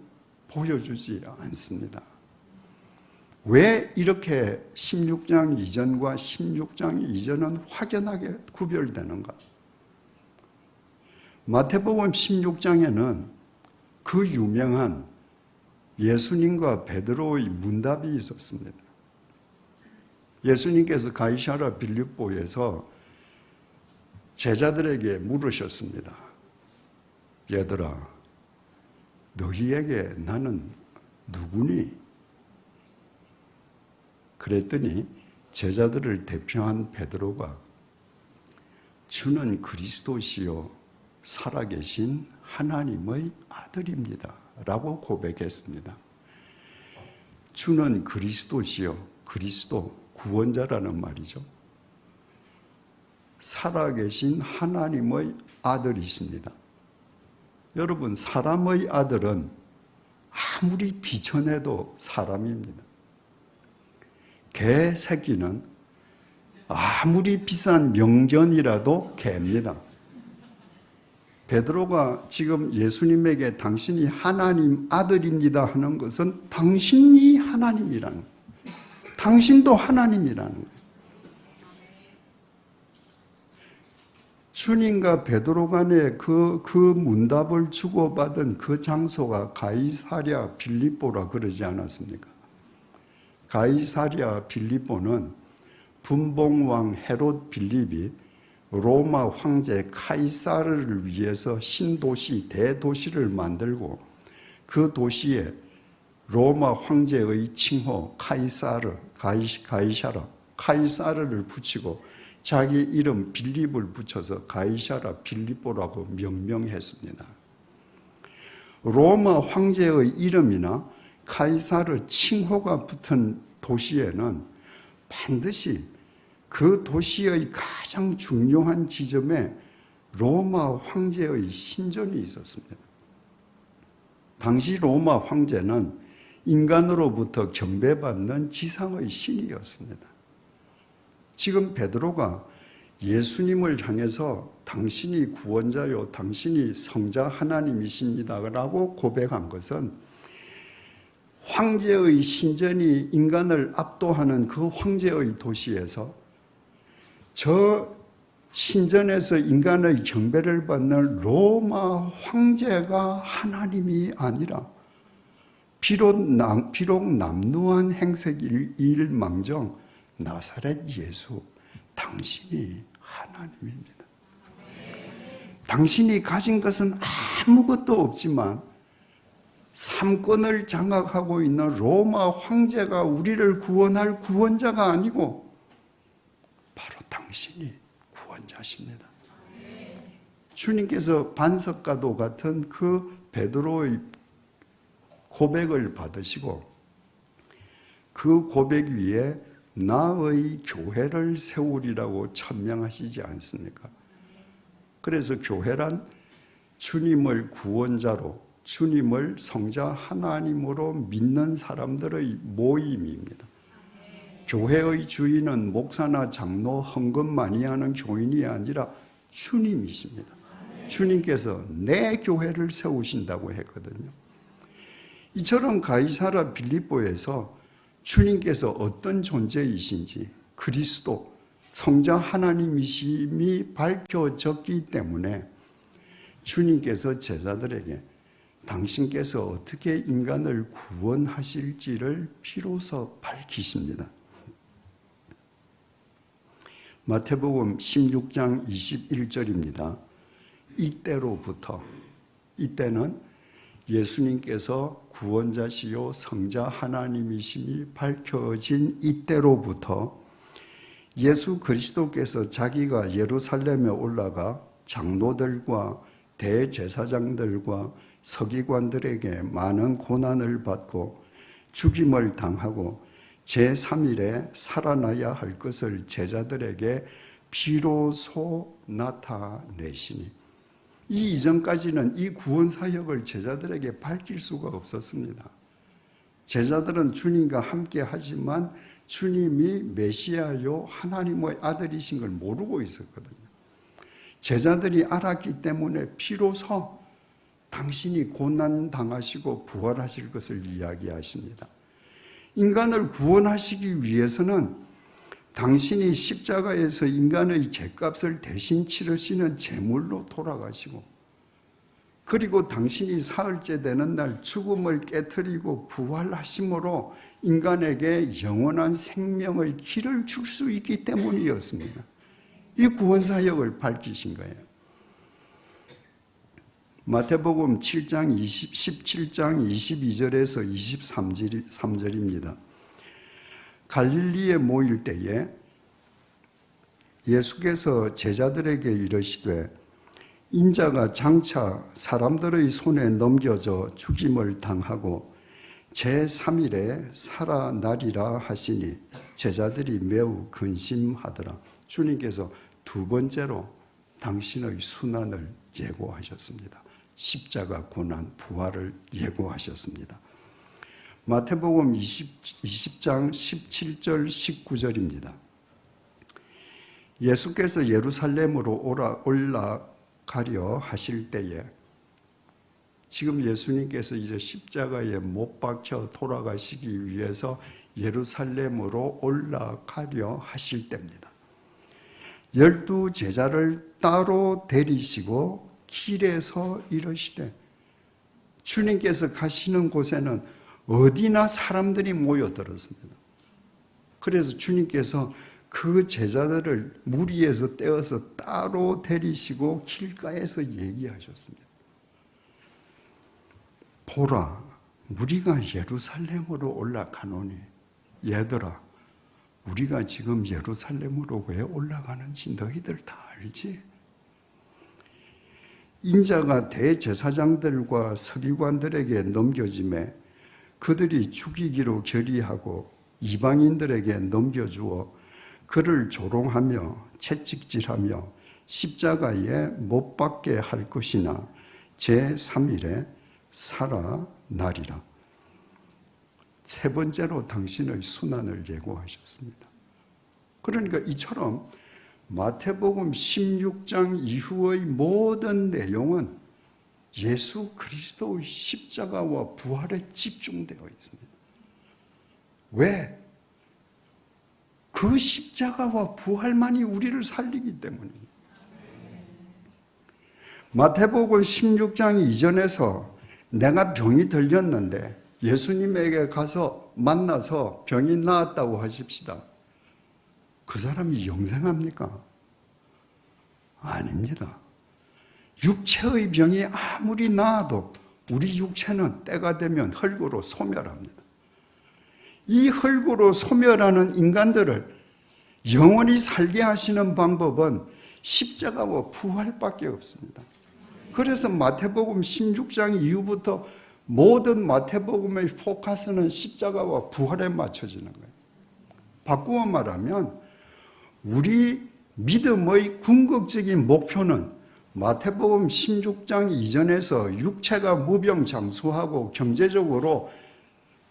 보여주지 않습니다. 왜 이렇게 16장 이전과 16장 이전은 확연하게 구별되는가? 마태복음 16장에는 그 유명한 예수님과 베드로의 문답이 있었습니다. 예수님께서 가이사랴 빌립보에서 제자들에게 물으셨습니다. 얘들아, 너희에게 나는 누구니? 그랬더니 제자들을 대표한 베드로가 주는 그리스도시요 살아계신 하나님의 아들입니다 라고 고백했습니다. 주는 그리스도시요. 그리스도, 구원자라는 말이죠. 살아계신 하나님의 아들이십니다. 여러분, 사람의 아들은 아무리 비천해도 사람입니다. 개 새끼는 아무리 비싼 명견이라도 개입니다. 베드로가 지금 예수님에게 당신이 하나님 아들입니다 하는 것은 당신이 하나님이라는 거예요. 당신도 하나님이라는 거예요. 주님과 베드로 간에 그 문답을 주고받은 그 장소가 가이사랴 빌립보라 그러지 않았습니까? 가이사랴 빌립보는 분봉왕 헤롯 빌립이 로마 황제 카이사르를 위해서 신도시, 대도시를 만들고 그 도시에 로마 황제의 칭호 카이사르를 붙이고 자기 이름 빌립을 붙여서 가이사랴 빌립보라고 명명했습니다. 로마 황제의 이름이나 카이사르 칭호가 붙은 도시에는 반드시 그 도시의 가장 중요한 지점에 로마 황제의 신전이 있었습니다. 당시 로마 황제는 인간으로부터 경배받는 지상의 신이었습니다. 지금 베드로가 예수님을 향해서 당신이 구원자요, 당신이 성자 하나님이십니다라고 고백한 것은 황제의 신전이 인간을 압도하는 그 황제의 도시에서 저 신전에서 인간의 경배를 받는 로마 황제가 하나님이 아니라 비록 남루한 행색일망정 나사렛 예수, 당신이 하나님입니다. 당신이 가진 것은 아무것도 없지만 삼권을 장악하고 있는 로마 황제가 우리를 구원할 구원자가 아니고 바로 당신이 구원자십니다. 주님께서 반석과도 같은 그 베드로의 고백을 받으시고 그 고백 위에 나의 교회를 세우리라고 천명하시지 않습니까? 그래서 교회란 주님을 구원자로, 주님을 성자 하나님으로 믿는 사람들의 모임입니다. 교회의 주인은 목사나 장로, 헌금 많이 하는 교인이 아니라 주님이십니다. 주님께서 내 교회를 세우신다고 했거든요. 이처럼 가이사랴 빌립보에서 주님께서 어떤 존재이신지 그리스도, 성자 하나님이심이 밝혀졌기 때문에 주님께서 제자들에게 당신께서 어떻게 인간을 구원하실지를 비로소 밝히십니다. 마태복음 16장 21절입니다. 이때로부터, 이때는 예수님께서 구원자시요 성자 하나님이심이 밝혀진 이때로부터 예수 그리스도께서 자기가 예루살렘에 올라가 장로들과 대제사장들과 서기관들에게 많은 고난을 받고 죽임을 당하고 제3일에 살아나야 할 것을 제자들에게 비로소 나타내시니, 이 이전까지는 이 구원 사역을 제자들에게 밝힐 수가 없었습니다. 제자들은 주님과 함께 하지만 주님이 메시아요 하나님의 아들이신 걸 모르고 있었거든요. 제자들이 알았기 때문에 비로소 당신이 고난 당하시고 부활하실 것을 이야기하십니다. 인간을 구원하시기 위해서는 당신이 십자가에서 인간의 죄값을 대신 치르시는 제물로 돌아가시고, 그리고 당신이 사흘째 되는 날 죽음을 깨트리고 부활하심으로 인간에게 영원한 생명의 길을 줄 수 있기 때문이었습니다. 이 구원사역을 밝히신 거예요. 마태복음 17장 22절에서 23절입니다. 갈릴리에 모일 때에 예수께서 제자들에게 이르시되 인자가 장차 사람들의 손에 넘겨져 죽임을 당하고 제3일에 살아나리라 하시니 제자들이 매우 근심하더라. 주님께서 두 번째로 당신의 순환을 예고하셨습니다. 십자가 고난 부활을 예고하셨습니다. 마태복음 20장 17절 19절입니다. 예수께서 예루살렘으로 올라가려 하실 때에, 지금 예수님께서 이제 십자가에 못 박혀 돌아가시기 위해서 예루살렘으로 올라가려 하실 때입니다. 12 제자를 따로 데리시고 길에서 이르시되, 주님께서 가시는 곳에는 어디나 사람들이 모여들었습니다. 그래서 주님께서 그 제자들을 무리에서 떼어서 따로 데리시고 길가에서 얘기하셨습니다. 보라, 우리가 예루살렘으로 올라가노니. 얘들아, 우리가 지금 예루살렘으로 왜 올라가는지 너희들 다 알지? 인자가 대제사장들과 서기관들에게 넘겨짐에 그들이 죽이기로 결의하고 이방인들에게 넘겨주어 그를 조롱하며 채찍질하며 십자가에 못 박게 할 것이나 제3일에 살아나리라. 세 번째로 당신의 순환을 예고하셨습니다. 그러니까 이처럼 마태복음 16장 이후의 모든 내용은 예수 그리스도의 십자가와 부활에 집중되어 있습니다. 왜? 그 십자가와 부활만이 우리를 살리기 때문입니다. 마태복음 16장 이전에서 내가 병이 들렸는데 예수님에게 가서 만나서 병이 나았다고 하십시다. 그 사람이 영생합니까? 아닙니다. 육체의 병이 아무리 나아도 우리 육체는 때가 되면 흙으로 소멸합니다. 이 흙으로 소멸하는 인간들을 영원히 살게 하시는 방법은 십자가와 부활밖에 없습니다. 그래서 마태복음 16장 이후부터 모든 마태복음의 포커스는 십자가와 부활에 맞춰지는 거예요. 바꾸어 말하면 우리 믿음의 궁극적인 목표는 마태복음 16장 이전에서 육체가 무병장수하고 경제적으로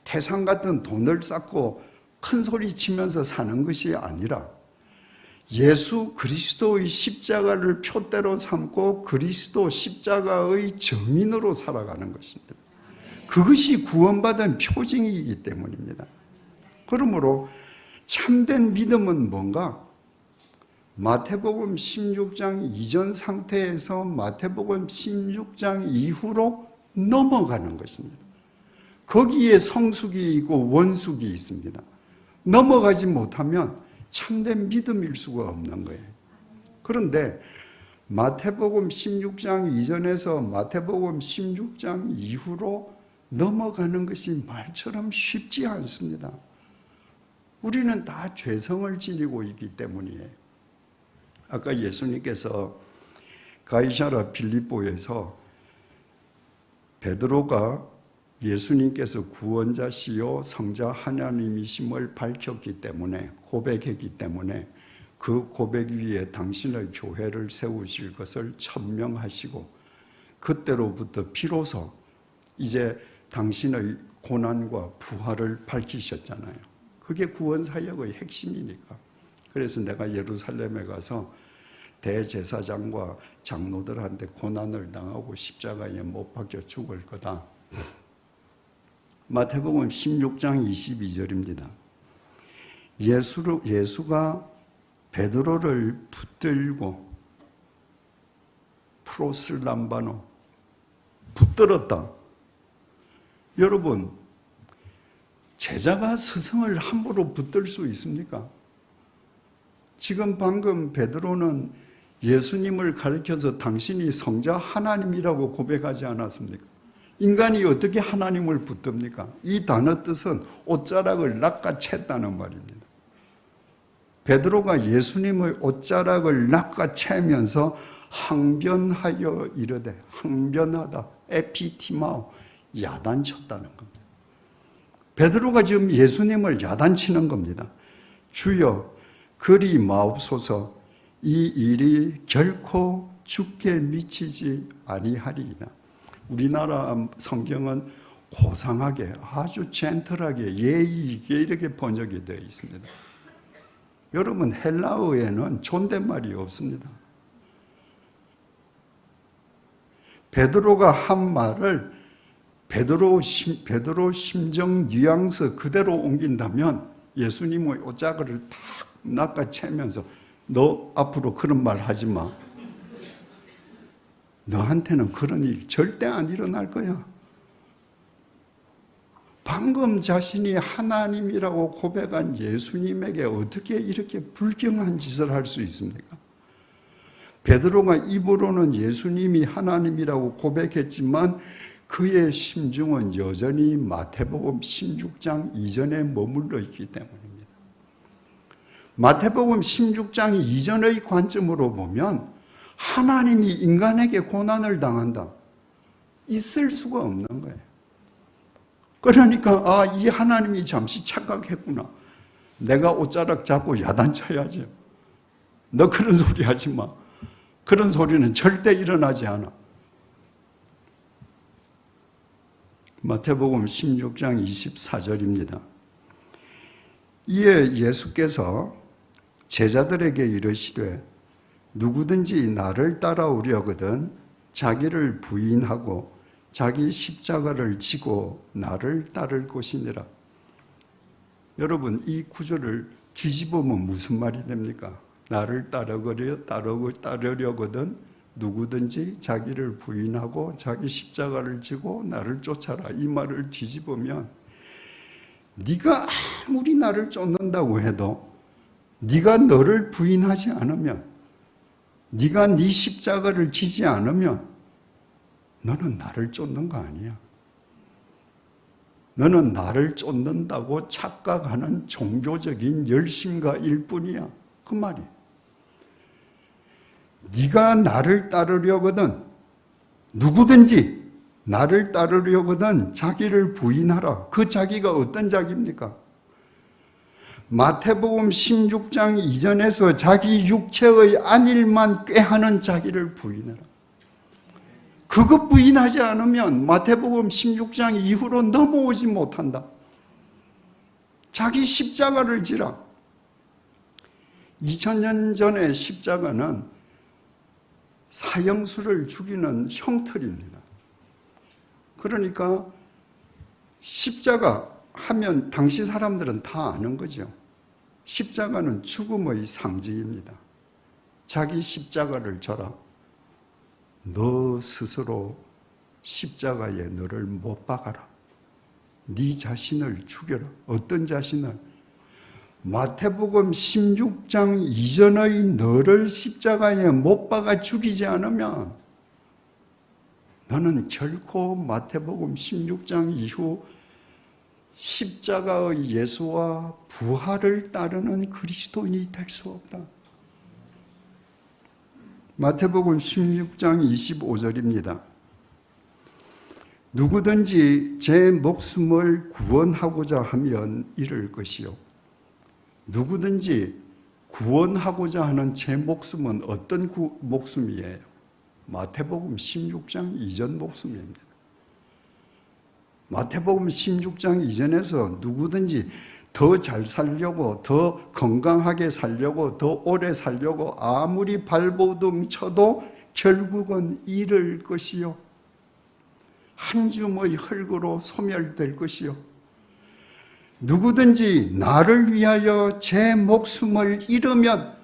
태산 같은 돈을 쌓고 큰 소리 치면서 사는 것이 아니라 예수 그리스도의 십자가를 표대로 삼고 그리스도 십자가의 증인으로 살아가는 것입니다. 그것이 구원받은 표징이기 때문입니다. 그러므로 참된 믿음은 뭔가? 마태복음 16장 이전 상태에서 마태복음 16장 이후로 넘어가는 것입니다. 거기에 성숙이 있고 원숙이 있습니다. 넘어가지 못하면 참된 믿음일 수가 없는 거예요. 그런데 마태복음 16장 이전에서 마태복음 16장 이후로 넘어가는 것이 말처럼 쉽지 않습니다. 우리는 다 죄성을 지니고 있기 때문이에요. 아까 예수님께서 가이사랴 빌립보에서 베드로가 예수님께서 구원자시요 성자 하나님이심을 밝혔기 때문에, 고백했기 때문에 그 고백 위에 당신의 교회를 세우실 것을 천명하시고 그때로부터 비로소 이제 당신의 고난과 부활을 밝히셨잖아요. 그게 구원사역의 핵심이니까. 그래서 내가 예루살렘에 가서 대제사장과 장로들한테 고난을 당하고 십자가에 못 박혀 죽을 거다. 마태복음 16장 22절입니다. 예수가 베드로를 붙들고 프로슬람바노, 붙들었다. 여러분, 제자가 스승을 함부로 붙들 수 있습니까? 지금 방금 베드로는 예수님을 가리켜서 당신이 성자 하나님이라고 고백하지 않았습니까? 인간이 어떻게 하나님을 붙듭니까? 이 단어 뜻은 옷자락을 낚아챘다는 말입니다. 베드로가 예수님의 옷자락을 낚아채면서 항변하여 이르되, 항변하다, 에피티마오, 야단쳤다는 겁니다. 베드로가 지금 예수님을 야단치는 겁니다. 주여 그리 마옵소서, 이 일이 결코 죽게 미치지 아니하리이다. 우리나라 성경은 고상하게 아주 젠틀하게 예의 있게 이렇게 번역이 되어 있습니다. 여러분 헬라어에는 존댓말이 없습니다. 베드로가 한 말을 베드로 심정 뉘앙스 그대로 옮긴다면 예수님의 옷자락을 탁 낚아채면서 너 앞으로 그런 말 하지 마. 너한테는 그런 일 절대 안 일어날 거야. 방금 자신이 하나님이라고 고백한 예수님에게 어떻게 이렇게 불경한 짓을 할 수 있습니까? 베드로가 입으로는 예수님이 하나님이라고 고백했지만 그의 심중은 여전히 마태복음 16장 이전에 머물러 있기 때문입니다. 마태복음 16장 이전의 관점으로 보면 하나님이 인간에게 고난을 당한다. 있을 수가 없는 거예요. 그러니까 이 하나님이 잠시 착각했구나. 내가 옷자락 잡고 야단쳐야지. 너 그런 소리 하지 마. 그런 소리는 절대 일어나지 않아. 마태복음 16장 24절입니다. 이에 예수께서 제자들에게 이르시되 누구든지 나를 따라오려거든 자기를 부인하고 자기 십자가를 지고 나를 따를 것이니라. 여러분 이 구절을 뒤집으면 무슨 말이 됩니까? 나를 따르려거든 누구든지 자기를 부인하고 자기 십자가를 지고 나를 쫓아라. 이 말을 뒤집으면 네가 아무리 나를 쫓는다고 해도 네가 너를 부인하지 않으면, 네가 네 십자가를 지지 않으면 너는 나를 쫓는 거 아니야. 너는 나를 쫓는다고 착각하는 종교적인 열심가일 뿐이야. 그 말이야. 네가 나를 따르려거든 누구든지 나를 따르려거든 자기를 부인하라. 그 자기가 어떤 자기입니까? 마태복음 16장 이전에서 자기 육체의 안일만 꾀하는 자기를 부인하라. 그것 부인하지 않으면 마태복음 16장 이후로 넘어오지 못한다. 자기 십자가를 지라. 2000년 전에 십자가는 사형수를 죽이는 형틀입니다. 그러니까 십자가 하면 당시 사람들은 다 아는 거죠. 십자가는 죽음의 상징입니다. 자기 십자가를 져라. 너 스스로 십자가에 너를 못 박아라. 네 자신을 죽여라. 어떤 자신을? 마태복음 16장 이전의 너를 십자가에 못 박아 죽이지 않으면 너는 결코 마태복음 16장 이후 십자가의 예수와 부활을 따르는 그리스도인이 될 수 없다. 마태복음 16장 25절입니다. 누구든지 제 목숨을 구원하고자 하면 잃을 것이요. 누구든지 구원하고자 하는 제 목숨은 어떤 목숨이에요? 마태복음 16장 이전 목숨입니다. 마태복음 16장 이전에서 누구든지 더 잘 살려고, 더 건강하게 살려고, 더 오래 살려고 아무리 발버둥 쳐도 결국은 잃을 것이요. 한 줌의 흙으로 소멸될 것이요. 누구든지 나를 위하여 제 목숨을 잃으면,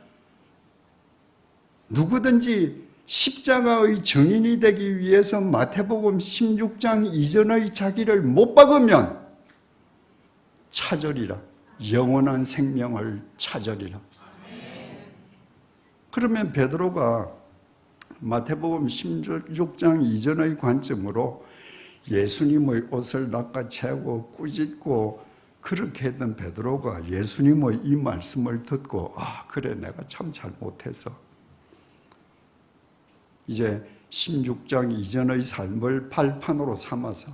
누구든지 십자가의 증인이 되기 위해서 마태복음 16장 이전의 자기를 못 박으면 찾으리라. 영원한 생명을 찾으리라. 그러면 베드로가 마태복음 16장 이전의 관점으로 예수님의 옷을 낚아채고 꾸짖고 그렇게 했던 베드로가 예수님의 이 말씀을 듣고 그래 내가 참 잘못했어. 이제 16장 이전의 삶을 발판으로 삼아서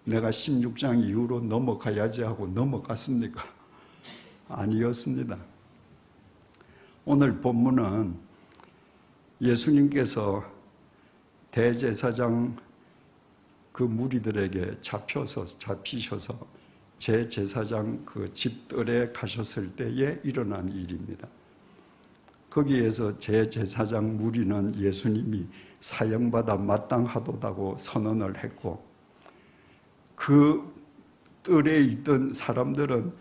내가 16장 이후로 넘어가야지 하고 넘어갔습니까? 아니었습니다. 오늘 본문은 예수님께서 대제사장 그 무리들에게 잡히셔서 제사장 그 집들에 가셨을 때에 일어난 일입니다. 거기에서 제사장 무리는 예수님이 사형받아 마땅하도다고 선언을 했고, 그 뜰에 있던 사람들은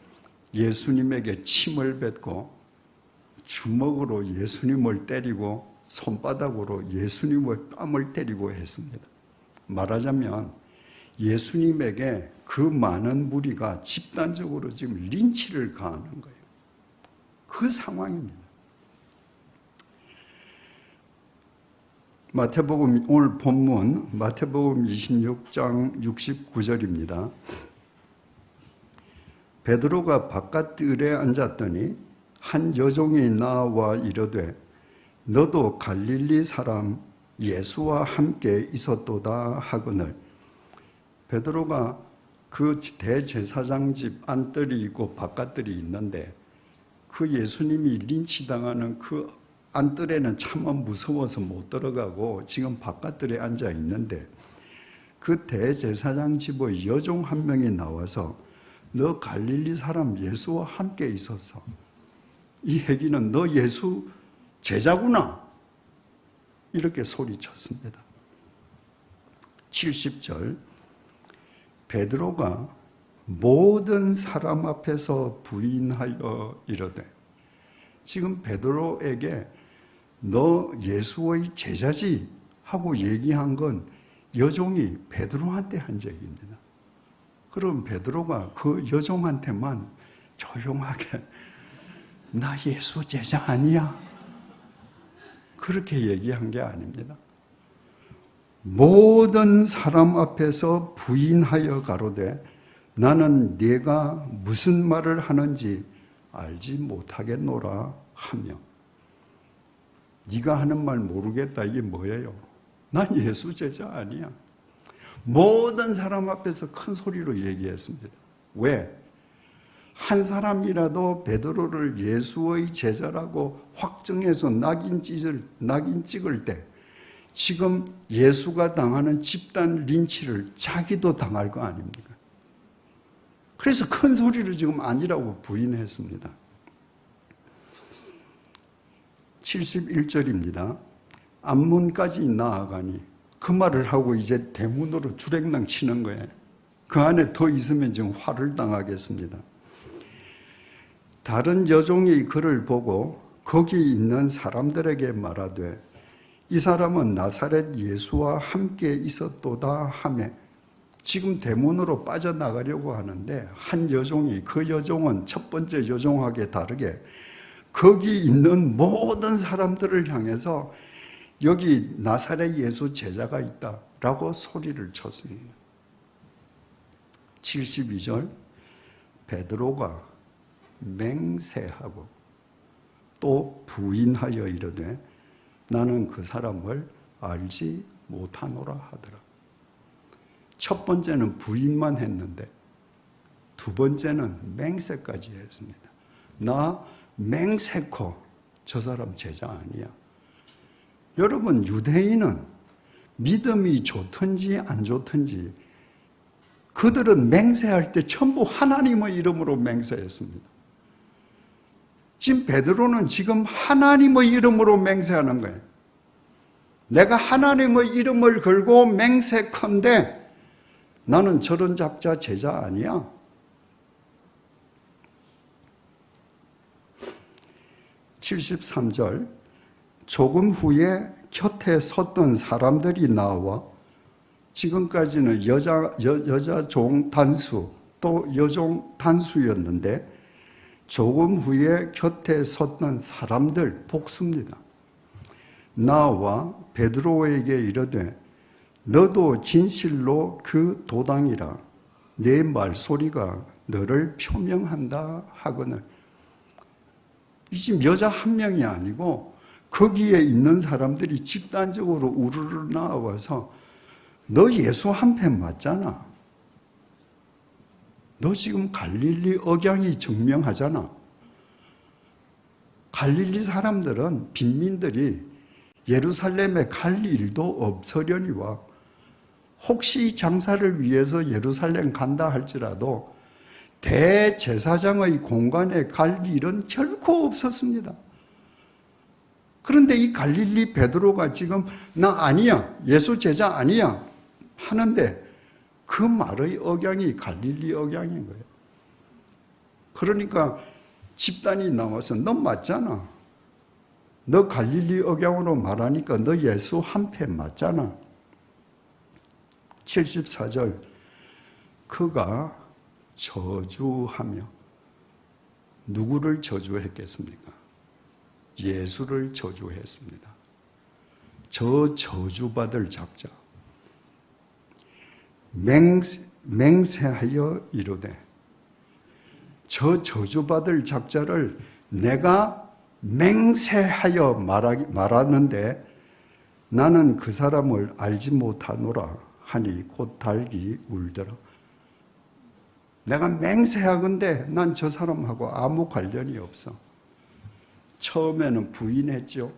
예수님에게 침을 뱉고 주먹으로 예수님을 때리고 손바닥으로 예수님의 뺨을 때리고 했습니다. 말하자면 예수님에게 그 많은 무리가 집단적으로 지금 린치를 가하는 거예요. 그 상황입니다. 마태복음 오늘 본문 마태복음 26장 69절입니다. 베드로가 바깥뜰에 앉았더니 한 여종이 나와 이르되 너도 갈릴리 사람 예수와 함께 있었도다 하거늘. 베드로가 그 대제사장 집 안뜰이 있고 바깥뜰이 있는데 그 예수님이 린치당하는 그 안뜰에는 차마 무서워서 못 들어가고 지금 바깥뜰에 앉아 있는데, 그 대제사장 집의 여종 한 명이 나와서 너 갈릴리 사람 예수와 함께 있었어. 이 얘기는 너 예수 제자구나. 이렇게 소리쳤습니다. 70절 베드로가 모든 사람 앞에서 부인하여 이르되, 지금 베드로에게 너 예수의 제자지 하고 얘기한 건 여종이 베드로한테 한 얘기입니다. 그럼 베드로가 그 여종한테만 조용하게 나 예수 제자 아니야, 그렇게 얘기한 게 아닙니다. 모든 사람 앞에서 부인하여 가로되 나는 네가 무슨 말을 하는지 알지 못하겠노라 하며. 네가 하는 말 모르겠다, 이게 뭐예요? 난 예수 제자 아니야. 모든 사람 앞에서 큰 소리로 얘기했습니다. 왜? 한 사람이라도 베드로를 예수의 제자라고 확정해서 낙인 찍을 때 지금 예수가 당하는 집단 린치를 자기도 당할 거 아닙니까? 그래서 큰 소리로 지금 아니라고 부인했습니다. 71절입니다. 앞문까지 나아가니, 그 말을 하고 이제 대문으로 주랭랑 치는 거예요. 그 안에 더 있으면 지금 화를 당하겠습니다. 다른 여종이 그를 보고 거기 있는 사람들에게 말하되 이 사람은 나사렛 예수와 함께 있었도다 하며, 지금 대문으로 빠져나가려고 하는데 한 여종이, 그 여종은 첫 번째 여종하게 다르게 거기 있는 모든 사람들을 향해서 여기 나사렛 예수 제자가 있다라고 소리를 쳤습니다. 72절 베드로가 맹세하고 또 부인하여 이르되 나는 그 사람을 알지 못하노라 하더라. 첫 번째는 부인만 했는데 두 번째는 맹세까지 했습니다. 나 맹세코 저 사람 제자 아니야. 여러분, 유대인은 믿음이 좋든지 안 좋든지 그들은 맹세할 때 전부 하나님의 이름으로 맹세했습니다. 지금 베드로는 지금 하나님의 이름으로 맹세하는 거예요. 내가 하나님의 이름을 걸고 맹세컨대 나는 저런 작자 제자 아니야. 73절 조금 후에 곁에 섰던 사람들이 나와, 지금까지는 여자 종 단수 또 여종 단수였는데 조금 후에 곁에 섰던 사람들 복수입니다. 나와 베드로에게 이르되 너도 진실로 그 도당이라, 내 말소리가 너를 표명한다 하거늘. 이 지금 여자 한 명이 아니고 거기에 있는 사람들이 집단적으로 우르르 나와서 너 예수 한 편 맞잖아. 너 지금 갈릴리 억양이 증명하잖아. 갈릴리 사람들은, 빈민들이 예루살렘에 갈 일도 없으려니와 혹시 장사를 위해서 예루살렘 간다 할지라도 대제사장의 공간에 갈 일은 결코 없었습니다. 그런데 이 갈릴리 베드로가 지금 나 아니야, 예수 제자 아니야 하는데 그 말의 억양이 갈릴리 억양인 거예요. 그러니까 집단이 나와서 너 맞잖아. 너 갈릴리 억양으로 말하니까 너 예수 한패 맞잖아. 74절 그가 저주하며 누구를 저주했겠습니까? 예수를 저주했습니다. 저 저주받을 작자 맹세하여 이르되 저 저주받을 작자를 내가 맹세하여 말하는데 나는 그 사람을 알지 못하노라 하니 곧 달기 울더라. 내가 맹세하건대 난 저 사람하고 아무 관련이 없어. 처음에는 부인했죠.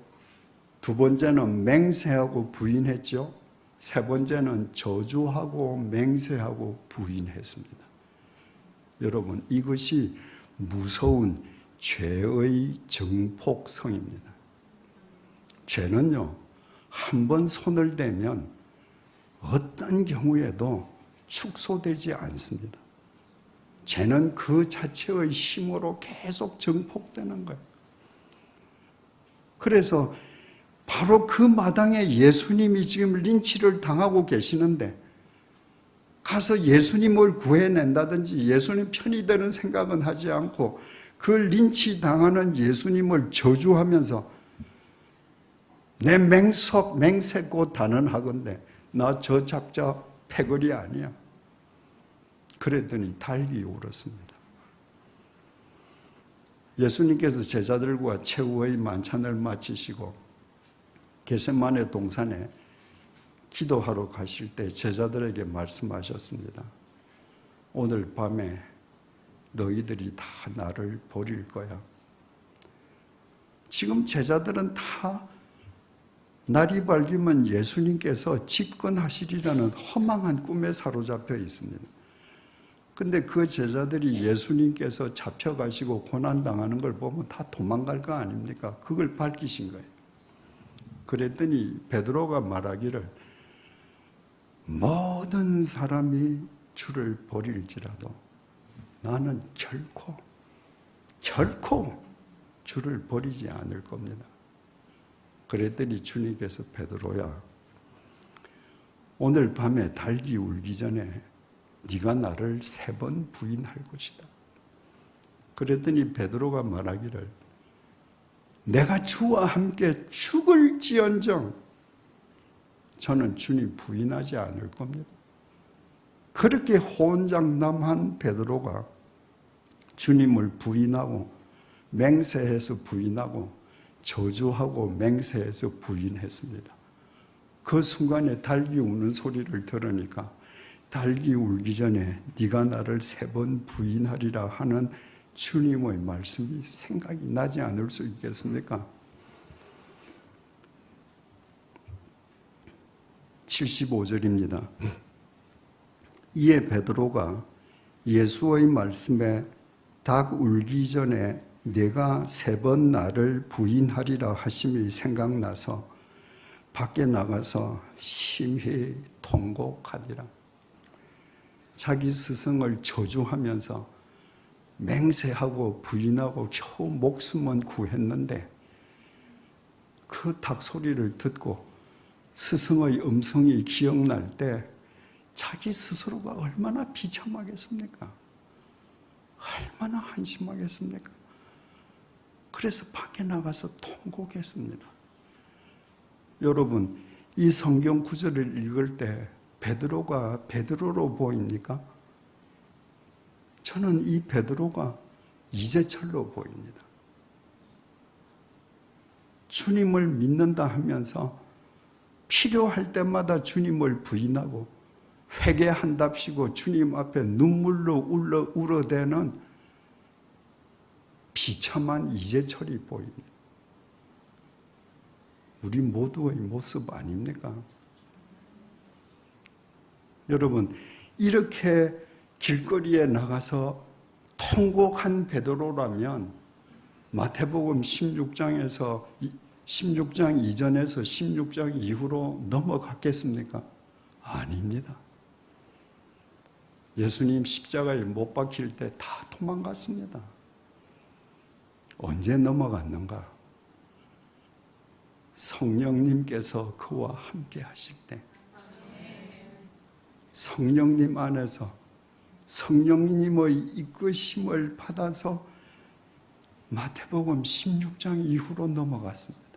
두 번째는 맹세하고 부인했죠. 세 번째는 저주하고 맹세하고 부인했습니다. 여러분, 이것이 무서운 죄의 정폭성입니다. 죄는요, 한 번 손을 대면 어떤 경우에도 축소되지 않습니다. 죄는 그 자체의 힘으로 계속 정폭되는 거예요. 그래서 바로 그 마당에 예수님이 지금 린치를 당하고 계시는데 가서 예수님을 구해낸다든지 예수님 편이 되는 생각은 하지 않고 그 린치 당하는 예수님을 저주하면서 내 맹세코 단언하건대 나 저 작자 패거리 아니야. 그랬더니 달기 울었습니다. 예수님께서 제자들과 최후의 만찬을 마치시고 겟세마네 동산에 기도하러 가실 때 제자들에게 말씀하셨습니다. 오늘 밤에 너희들이 다 나를 버릴 거야. 지금 제자들은 다 날이 밝으면 예수님께서 집권하시리라는 허망한 꿈에 사로잡혀 있습니다. 근데 그 제자들이 예수님께서 잡혀가시고 고난당하는 걸 보면 다 도망갈 거 아닙니까? 그걸 밝히신 거예요. 그랬더니 베드로가 말하기를 모든 사람이 주를 버릴지라도 나는 결코 주를 버리지 않을 겁니다. 그랬더니 주님께서 베드로야, 오늘 밤에 달기 울기 전에 네가 나를 3번 부인할 것이다. 그랬더니 베드로가 말하기를 내가 주와 함께 죽을지언정 저는 주님 부인하지 않을 겁니다. 그렇게 호언장담한 베드로가 주님을 부인하고 맹세해서 부인하고 저주하고 맹세해서 부인했습니다. 그 순간에 달기 우는 소리를 들으니까 달기 울기 전에 네가 나를 3번 부인하리라 하는 주님의 말씀이 생각이 나지 않을 수 있겠습니까? 75절입니다. 이에 베드로가 예수의 말씀에 닭 울기 전에 내가 3번 나를 부인하리라 하심이 생각나서 밖에 나가서 심히 통곡하니라. 자기 스승을 저주하면서 맹세하고 부인하고 겨우 목숨은 구했는데 그 닭소리를 듣고 스승의 음성이 기억날 때 자기 스스로가 얼마나 비참하겠습니까? 얼마나 한심하겠습니까? 그래서 밖에 나가서 통곡했습니다. 여러분, 이 성경 구절을 읽을 때 베드로가 베드로로 보입니까? 저는 이 베드로가 이재철로 보입니다. 주님을 믿는다 하면서 필요할 때마다 주님을 부인하고 회개한답시고 주님 앞에 눈물로 울어대는 비참한 이재철이 보입니다. 우리 모두의 모습 아닙니까? 여러분, 이렇게 길거리에 나가서 통곡한 베드로라면 마태복음 16장 이전에서 16장 이후로 넘어갔겠습니까? 아닙니다. 예수님 십자가에 못 박힐 때 다 도망갔습니다. 언제 넘어갔는가? 성령님께서 그와 함께 하실 때, 성령님 안에서 성령님의 이끄심을 받아서 마태복음 16장 이후로 넘어갔습니다.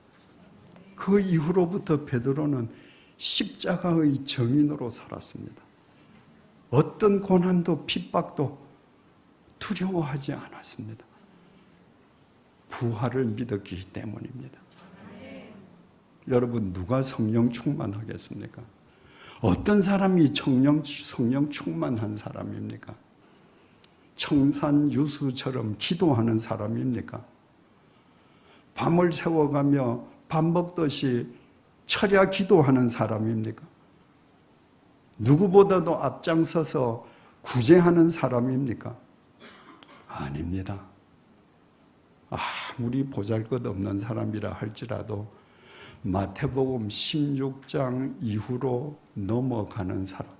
그 이후로부터 베드로는 십자가의 증인으로 살았습니다. 어떤 고난도 핍박도 두려워하지 않았습니다. 부활을 믿었기 때문입니다. 여러분, 누가 성령 충만하겠습니까? 어떤 사람이 성령 충만한 사람입니까? 청산유수처럼 기도하는 사람입니까? 밤을 새워가며 밥 먹듯이 철야 기도하는 사람입니까? 누구보다도 앞장서서 구제하는 사람입니까? 아닙니다. 아무리 보잘것없는 사람이라 할지라도 마태복음 16장 이후로 넘어가는 사람,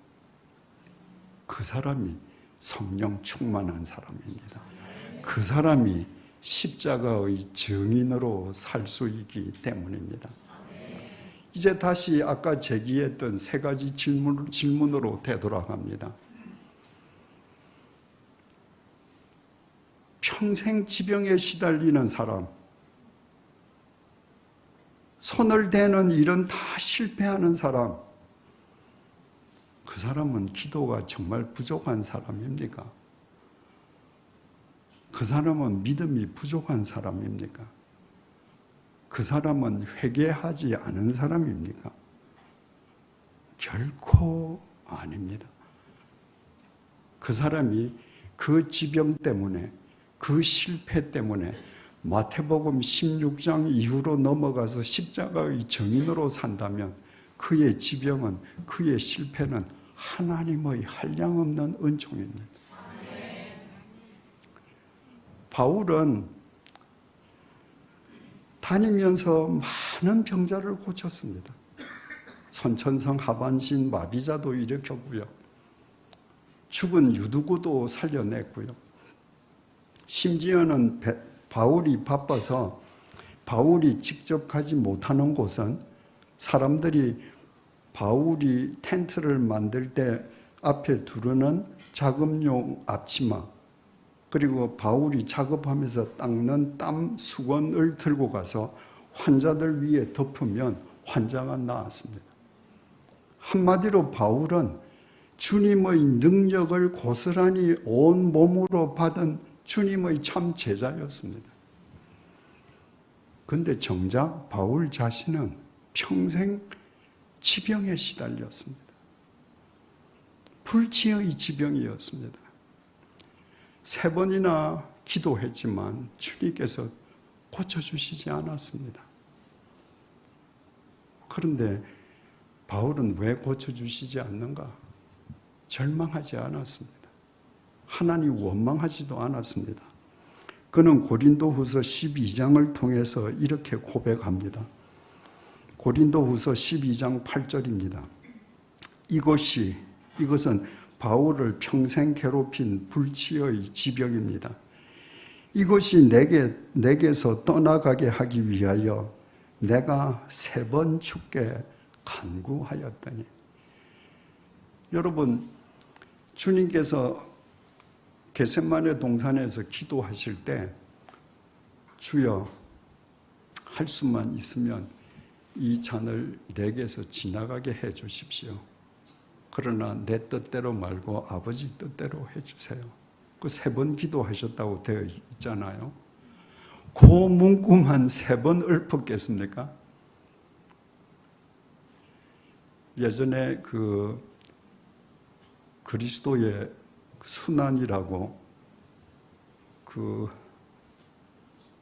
그 사람이 성령 충만한 사람입니다. 그 사람이 십자가의 증인으로 살 수 있기 때문입니다. 이제 다시 아까 제기했던 세 가지 질문으로 되돌아갑니다. 평생 지병에 시달리는 사람, 손을 대는 일은 다 실패하는 사람, 그 사람은 기도가 정말 부족한 사람입니까? 그 사람은 믿음이 부족한 사람입니까? 그 사람은 회개하지 않은 사람입니까? 결코 아닙니다. 그 사람이 그 지병 때문에, 그 실패 때문에 마태복음 16장 이후로 넘어가서 십자가의 증인으로 산다면 그의 지병은, 그의 실패는 하나님의 한량없는 은총입니다. 바울은 다니면서 많은 병자를 고쳤습니다. 선천성 하반신 마비자도 일으켰고요. 죽은 유두구도 살려냈고요. 심지어는 바울이 바빠서 바울이 직접 가지 못하는 곳은 사람들이 바울이 텐트를 만들 때 앞에 두르는 작업용 앞치마, 그리고 바울이 작업하면서 닦는 땀 수건을 들고 가서 환자들 위에 덮으면 환자가 나았습니다. 한마디로 바울은 주님의 능력을 고스란히 온 몸으로 받은 주님의 참 제자였습니다. 그런데 정작 바울 자신은 평생 지병에 시달렸습니다. 불치의 지병이었습니다. 3번이나 기도했지만 주님께서 고쳐주시지 않았습니다. 그런데 바울은 왜 고쳐주시지 않는가? 절망하지 않았습니다. 하나님 원망하지도 않았습니다. 그는 고린도후서 12장을 통해서 이렇게 고백합니다. 고린도후서 12장 8절입니다. 이것은 바울을 평생 괴롭힌 불치의 지병입니다. 이것이 내게서 떠나가게 하기 위하여 내가 3번 죽게 간구하였더니. 여러분, 주님께서 겟세마네 동산에서 기도하실 때 주여, 할 수만 있으면 이 잔을 내게서 지나가게 해 주십시오. 그러나 내 뜻대로 말고 아버지 뜻대로 해주세요. 그 3번 기도하셨다고 되어 있잖아요. 그 문구만 3번 그리스도의 순환이라고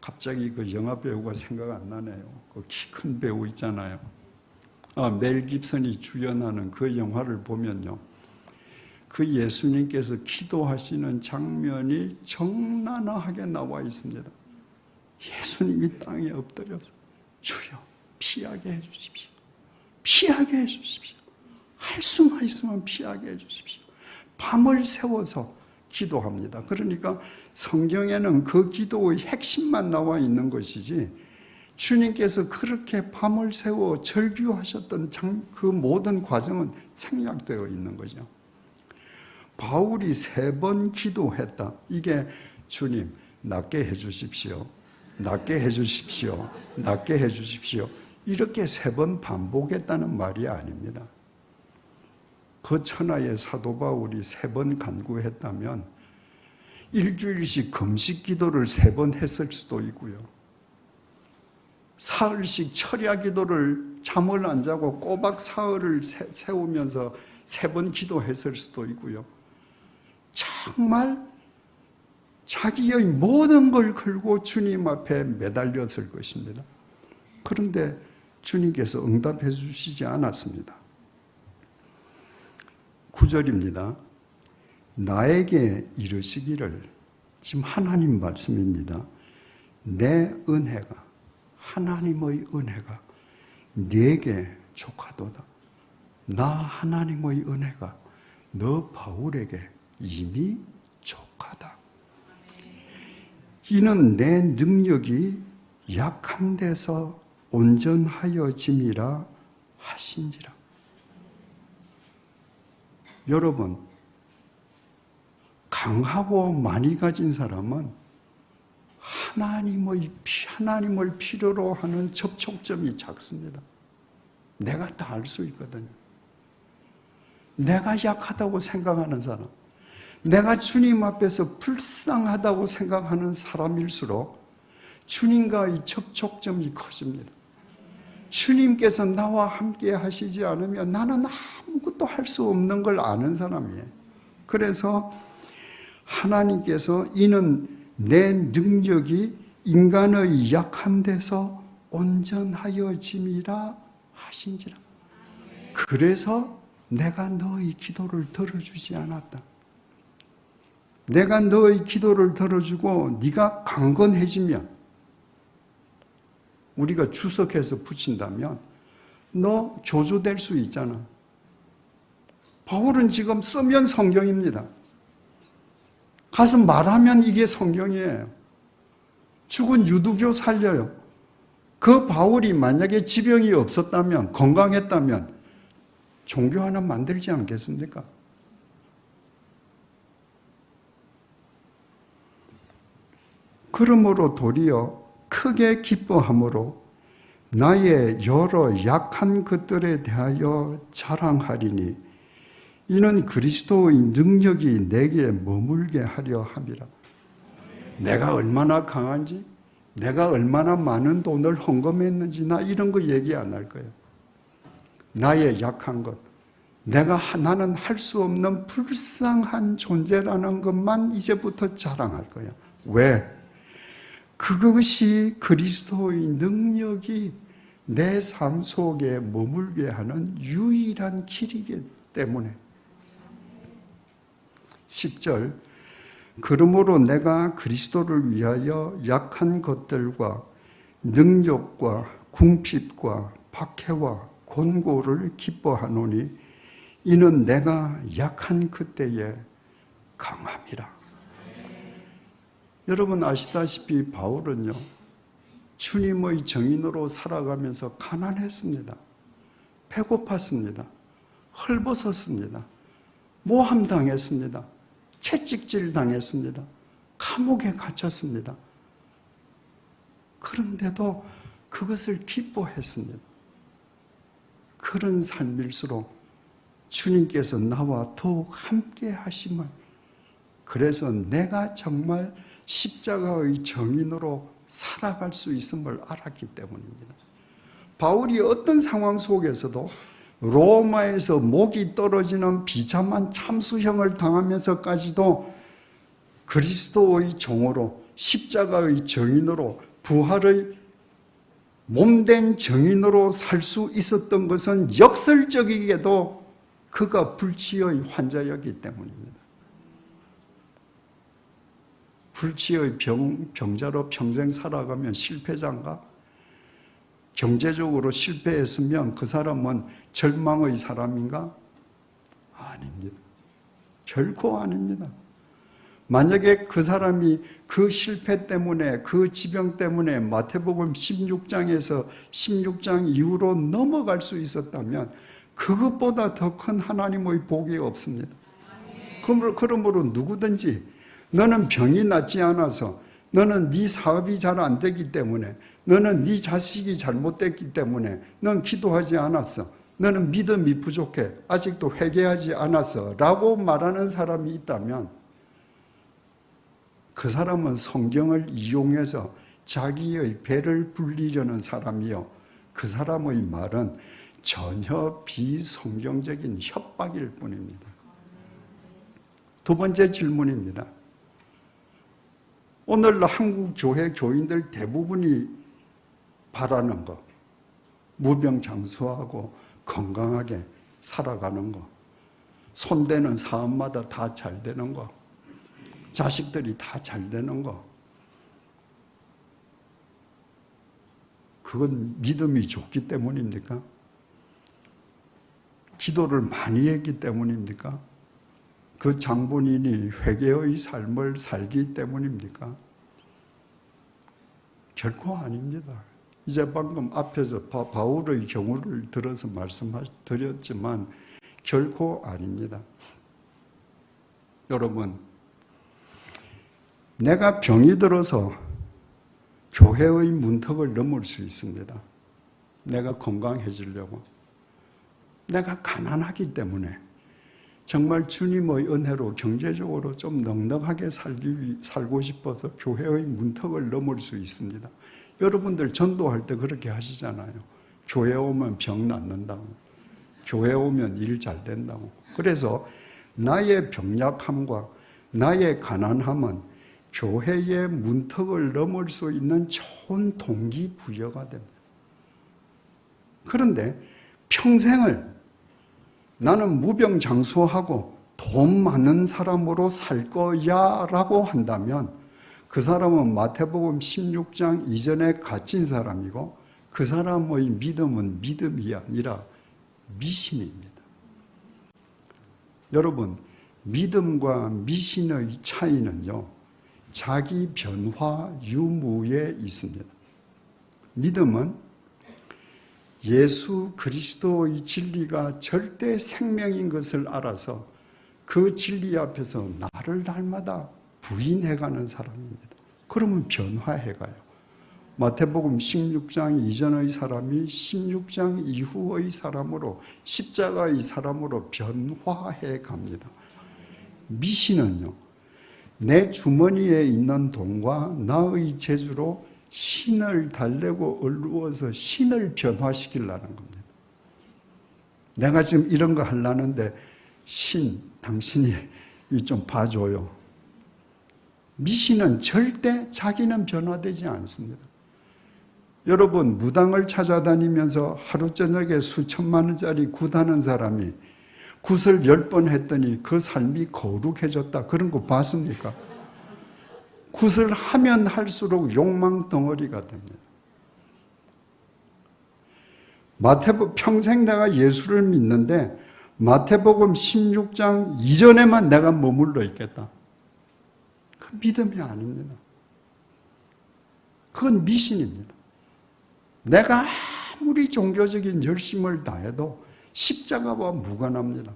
갑자기 그 영화 배우가 생각 안 나네요. 그 키 큰 배우 있잖아요. 멜 깁슨이 주연하는 그 영화를 보면요, 그 예수님께서 기도하시는 장면이 적나라하게 나와 있습니다. 예수님이 땅에 엎드려서 주여 피하게 해주십시오. 피하게 해주십시오. 할 수만 있으면 피하게 해주십시오. 밤을 새워서 기도합니다. 그러니까 성경에는 그 기도의 핵심만 나와 있는 것이지, 주님께서 그렇게 밤을 새워 절규하셨던 그 모든 과정은 생략되어 있는 거죠. 바울이 3번 기도했다. 이게 주님 낫게 해주십시오. 낫게 해주십시오. 낫게 해주십시오. 이렇게 3번 반복했다는 말이 아닙니다. 그 천하의 사도 바울이 3번 간구했다면 일주일씩 금식 기도를 3번 했을 수도 있고요, 사흘씩 철야 기도를 잠을 안 자고 꼬박 사흘을 세우면서 3번 기도했을 수도 있고요, 정말 자기의 모든 걸 걸고 주님 앞에 매달렸을 것입니다. 그런데 주님께서 응답해 주시지 않았습니다. 9절입니다. 나에게 이르시기를, 지금 하나님 말씀입니다. 내 은혜가, 하나님의 은혜가 네게 족하도다. 나 하나님의 은혜가 너 바울에게 이미 족하다. 이는 내 능력이 약한 데서 온전하여짐이라 하신지라. 여러분, 강하고 많이 가진 사람은 하나님을 필요로 하는 접촉점이 작습니다. 내가 다 알 수 있거든요. 내가 약하다고 생각하는 사람, 내가 주님 앞에서 불쌍하다고 생각하는 사람일수록 주님과의 접촉점이 커집니다. 주님께서 나와 함께 하시지 않으면 나는 아무것도 할 수 없는 걸 아는 사람이에요. 그래서 하나님께서 이는 내 능력이 인간의 약한 데서 온전하여짐이라 하신지라. 그래서 내가 너의 기도를 들어주지 않았다. 내가 너의 기도를 들어주고 네가 강건해지면, 우리가 주석해서 붙인다면 너 교주될 수 있잖아. 바울은 지금 쓰면 성경입니다. 가서 말하면 이게 성경이에요. 죽은 유두교 살려요. 그 바울이 만약에 지병이 없었다면, 건강했다면 종교 하나 만들지 않겠습니까? 그러므로 도리어 크게 기뻐함으로 나의 여러 약한 것들에 대하여 자랑하리니 이는 그리스도의 능력이 내게 머물게 하려 함이라. 내가 얼마나 강한지, 내가 얼마나 많은 돈을 헌금했는지 나 이런 거 얘기 안 할 거예요. 나의 약한 것, 나는 할 수 없는 불쌍한 존재라는 것만 이제부터 자랑할 거예요. 왜? 그것이 그리스도의 능력이 내 삶 속에 머물게 하는 유일한 길이기 때문에. 10절, 그러므로 내가 그리스도를 위하여 약한 것들과 능력과 궁핍과 박해와 곤고를 기뻐하노니 이는 내가 약한 그때에 강함이라. 여러분 아시다시피 바울은요, 주님의 정인으로 살아가면서 가난했습니다. 배고팠습니다. 헐벗었습니다. 모함당했습니다. 채찍질 당했습니다. 감옥에 갇혔습니다. 그런데도 그것을 기뻐했습니다. 그런 삶일수록 주님께서 나와 더욱 함께 하심을, 그래서 내가 정말 십자가의 정인으로 살아갈 수 있음을 알았기 때문입니다. 바울이 어떤 상황 속에서도 로마에서 목이 떨어지는 비참한 참수형을 당하면서까지도 그리스도의 종으로 십자가의 증인으로 부활의 몸된 증인으로 살 수 있었던 것은 역설적이게도 그가 불치의 환자였기 때문입니다. 불치의 병자로 평생 살아가면 실패자인가? 경제적으로 실패했으면 그 사람은 절망의 사람인가? 아닙니다. 결코 아닙니다. 만약에 그 사람이 그 실패 때문에, 그 지병 때문에 마태복음 16장에서 16장 이후로 넘어갈 수 있었다면 그것보다 더 큰 하나님의 복이 없습니다. 그러므로 누구든지 너는 병이 낫지 않아서, 너는 네 사업이 잘 안 되기 때문에, 너는 네 자식이 잘못됐기 때문에, 넌 기도하지 않았어, 너는 믿음이 부족해, 아직도 회개하지 않았어 라고 말하는 사람이 있다면 그 사람은 성경을 이용해서 자기의 배를 불리려는 사람이요, 그 사람의 말은 전혀 비성경적인 협박일 뿐입니다. 두 번째 질문입니다. 오늘 한국 교회 교인들 대부분이 바라는 것, 무병장수하고 건강하게 살아가는 것, 손대는 사업마다 다 잘 되는 것, 자식들이 다 잘 되는 것, 그건 믿음이 좋기 때문입니까? 기도를 많이 했기 때문입니까? 그 장본인이 회개의 삶을 살기 때문입니까? 결코 아닙니다. 이제 방금 앞에서 바울의 경우를 들어서 말씀드렸지만 결코 아닙니다. 여러분, 내가 병이 들어서 교회의 문턱을 넘을 수 있습니다. 내가 건강해지려고. 내가 가난하기 때문에 정말 주님의 은혜로 경제적으로 좀 넉넉하게 살고 싶어서 교회의 문턱을 넘을 수 있습니다. 여러분들 전도할 때 그렇게 하시잖아요. 교회 오면 병 낫는다고, 교회 오면 일 잘 된다고. 그래서 나의 병약함과 나의 가난함은 교회의 문턱을 넘을 수 있는 좋은 동기부여가 됩니다. 그런데 평생을 나는 무병장수하고 돈 많은 사람으로 살 거야 라고 한다면 그 사람은 마태복음 16장 이전에 갇힌 사람이고, 그 사람의 믿음은 믿음이 아니라 미신입니다. 여러분, 믿음과 미신의 차이는요, 자기 변화 유무에 있습니다. 믿음은 예수 그리스도의 진리가 절대 생명인 것을 알아서 그 진리 앞에서 나를 날마다 부인해가는 사람입니다. 그러면 변화해가요. 마태복음 16장 이전의 사람이 16장 이후의 사람으로, 십자가의 사람으로 변화해 갑니다. 미신은요, 내 주머니에 있는 돈과 나의 재주로 신을 달래고 얼루어서 신을 변화시키려는 겁니다. 내가 지금 이런 거 하려는데 신, 당신이 좀 봐줘요. 미신은 절대 자기는 변화되지 않습니다. 여러분, 무당을 찾아다니면서 하루 저녁에 수천만 원짜리 굿하는 사람이 굿을 10번 했더니 그 삶이 거룩해졌다, 그런 거 봤습니까? 굿을 하면 할수록 욕망 덩어리가 됩니다. 마태복음, 평생 내가 예수를 믿는데 마태복음 16장 이전에만 내가 머물러 있겠다, 그 믿음이 아닙니다. 그건 미신입니다. 내가 아무리 종교적인 열심을 다해도 십자가와 무관합니다.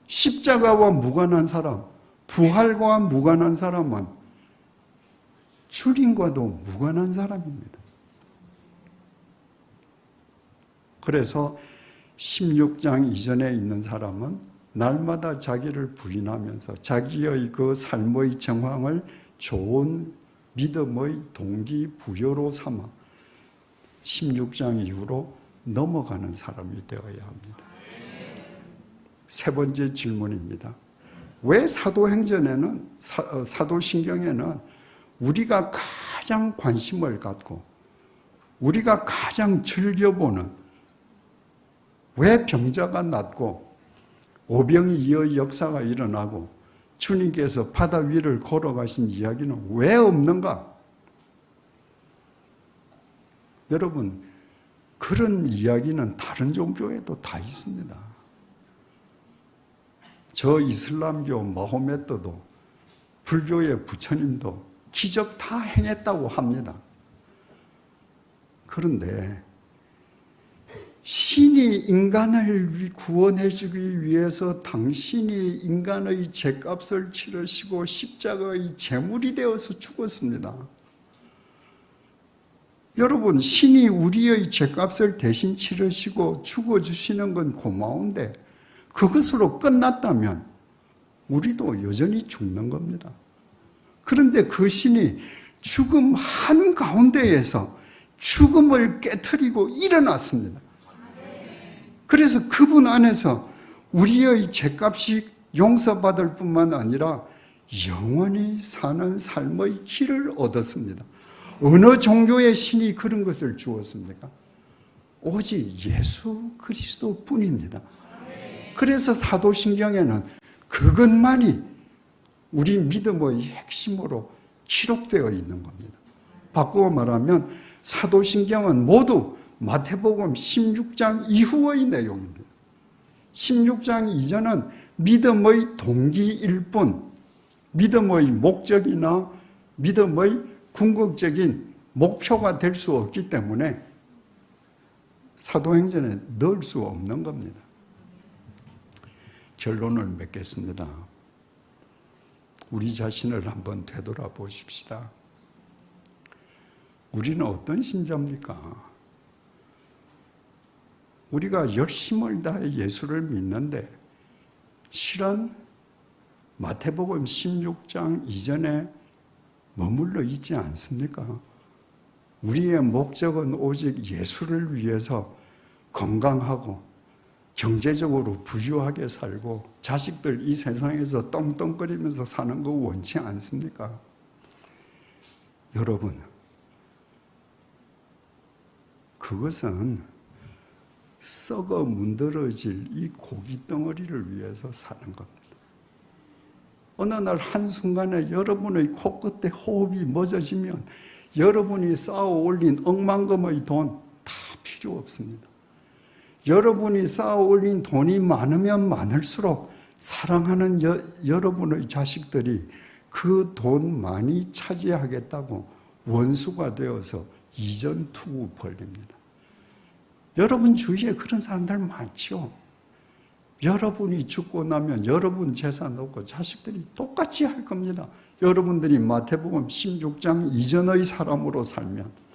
십자가와 무관한 사람, 부활과 무관한 사람은 주님과도 무관한 사람입니다. 그래서 16장 이전에 있는 사람은 날마다 자기를 부인하면서 자기의 그 삶의 정황을 좋은 믿음의 동기부여로 삼아 16장 이후로 넘어가는 사람이 되어야 합니다. 세 번째 질문입니다. 왜 사도행전에는, 사도신경에는 우리가 가장 관심을 갖고 우리가 가장 즐겨보는, 왜 병자가 낫고 오병이 이어 역사가 일어나고 주님께서 바다 위를 걸어가신 이야기는 왜 없는가? 여러분, 그런 이야기는 다른 종교에도 다 있습니다. 저 이슬람교 마호메트도, 불교의 부처님도 기적 다 행했다고 합니다. 그런데 신이 인간을 구원해주기 위해서 당신이 인간의 죄값을 치르시고 십자가의 제물이 되어서 죽었습니다. 여러분, 신이 우리의 죄값을 대신 치르시고 죽어주시는 건 고마운데 그것으로 끝났다면 우리도 여전히 죽는 겁니다. 그런데 그 신이 죽음 한가운데에서 죽음을 깨트리고 일어났습니다. 그래서 그분 안에서 우리의 죄값이 용서받을 뿐만 아니라 영원히 사는 삶의 길을 얻었습니다. 어느 종교의 신이 그런 것을 주었습니까? 오직 예수 그리스도 뿐입니다. 그래서 사도신경에는 그것만이 우리 믿음의 핵심으로 기록되어 있는 겁니다. 바꾸어 말하면 사도신경은 모두 마태복음 16장 이후의 내용입니다. 16장 이전은 믿음의 동기일 뿐, 믿음의 목적이나 믿음의 궁극적인 목표가 될 수 없기 때문에 사도행전에 넣을 수 없는 겁니다. 결론을 맺겠습니다. 우리 자신을 한번 되돌아보십시다. 우리는 어떤 신자입니까? 우리가 열심을 다해 예수를 믿는데 실은 마태복음 16장 이전에 머물러 있지 않습니까? 우리의 목적은 오직 예수를 위해서 건강하고 경제적으로 부유하게 살고 자식들 이 세상에서 떵떵거리면서 사는 거 원치 않습니까? 여러분, 그것은 썩어 문드러질 이 고기 덩어리를 위해서 사는 겁니다. 어느 날 한순간에 여러분의 코끝에 호흡이 멎어지면 여러분이 쌓아 올린 억만금의 돈 다 필요 없습니다. 여러분이 쌓아 올린 돈이 많으면 많을수록 사랑하는 여러분의 자식들이 그 돈 많이 차지하겠다고 원수가 되어서 이전 투구 벌립니다. 여러분 주위에 그런 사람들 많죠. 여러분이 죽고 나면 여러분 재산 놓고 자식들이 똑같이 할 겁니다. 여러분들이 마태복음 16장 이전의 사람으로 살면.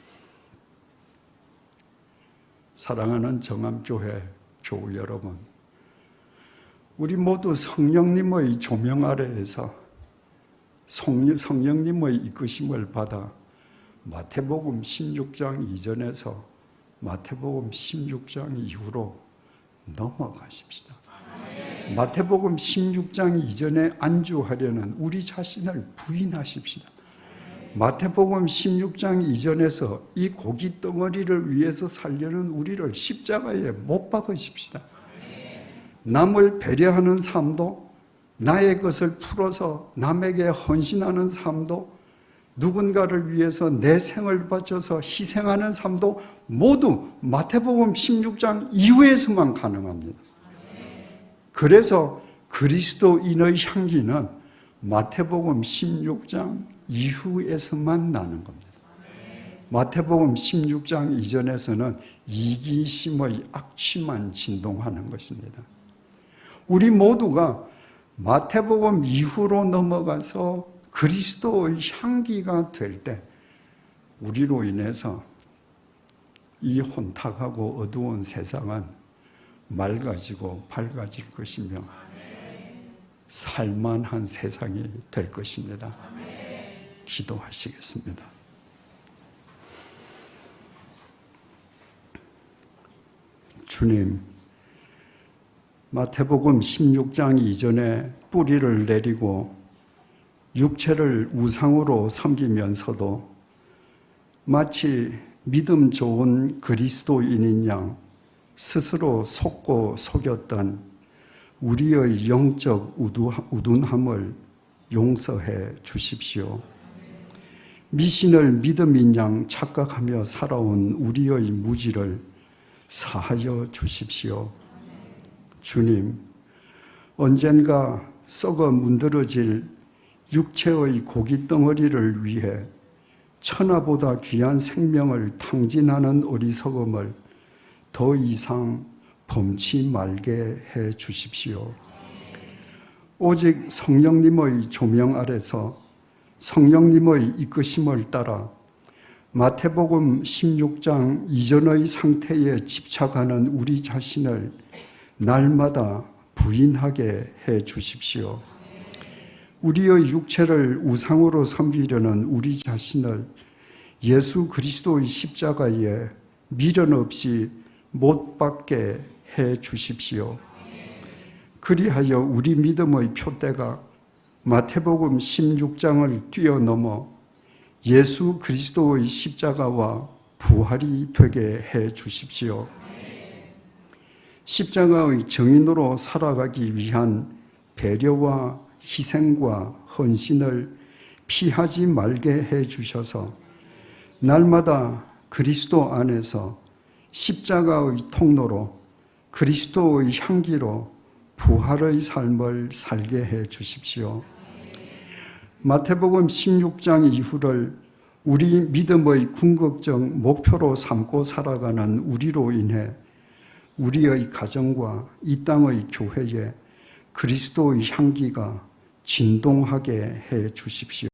사랑하는 정암교회 교우 여러분, 우리 모두 성령님의 조명 아래에서 성령님의 이끄심을 받아 마태복음 16장 이전에서 마태복음 16장 이후로 넘어가십시다. 마태복음 16장 이전에 안주하려는 우리 자신을 부인하십시다. 마태복음 16장 이전에서 이 고기 덩어리를 위해서 살려는 우리를 십자가에 못 박으십시다. 남을 배려하는 삶도, 나의 것을 풀어서 남에게 헌신하는 삶도, 누군가를 위해서 내 생을 바쳐서 희생하는 삶도 모두 마태복음 16장 이후에서만 가능합니다. 그래서 그리스도인의 향기는 마태복음 16장 이후에서만 나는 겁니다. 마태복음 16장 이전에서는 이기심의 악취만 진동하는 것입니다. 우리 모두가 마태복음 이후로 넘어가서 그리스도의 향기가 될 때 우리로 인해서 이 혼탁하고 어두운 세상은 맑아지고 밝아질 것이며 살만한 세상이 될 것입니다. 기도하시겠습니다. 주님, 마태복음 16장 이전에 뿌리를 내리고 육체를 우상으로 섬기면서도 마치 믿음 좋은 그리스도인인 양 스스로 속고 속였던 우리의 영적 우둔함을 용서해 주십시오. 미신을 믿음인 양 착각하며 살아온 우리의 무지를 사하여 주십시오. 주님, 언젠가 썩어 문드러질 육체의 고깃덩어리를 위해 천하보다 귀한 생명을 탕진하는 어리석음을 더 이상 범치 말게 해 주십시오. 오직 성령님의 조명 아래서 성령님의 이끄심을 따라 마태복음 16장 이전의 상태에 집착하는 우리 자신을 날마다 부인하게 해 주십시오. 우리의 육체를 우상으로 섬기려는 우리 자신을 예수 그리스도의 십자가에 미련 없이 못 박게 해 주십시오. 그리하여 우리 믿음의 표대가 마태복음 16장을 뛰어넘어 예수 그리스도의 십자가와 부활이 되게 해 주십시오. 십자가의 증인으로 살아가기 위한 배려와 희생과 헌신을 피하지 말게 해 주셔서 날마다 그리스도 안에서 십자가의 통로로 그리스도의 향기로 부활의 삶을 살게 해 주십시오. 마태복음 16장 이후를 우리 믿음의 궁극적 목표로 삼고 살아가는 우리로 인해 우리의 가정과 이 땅의 교회에 그리스도의 향기가 진동하게 해 주십시오.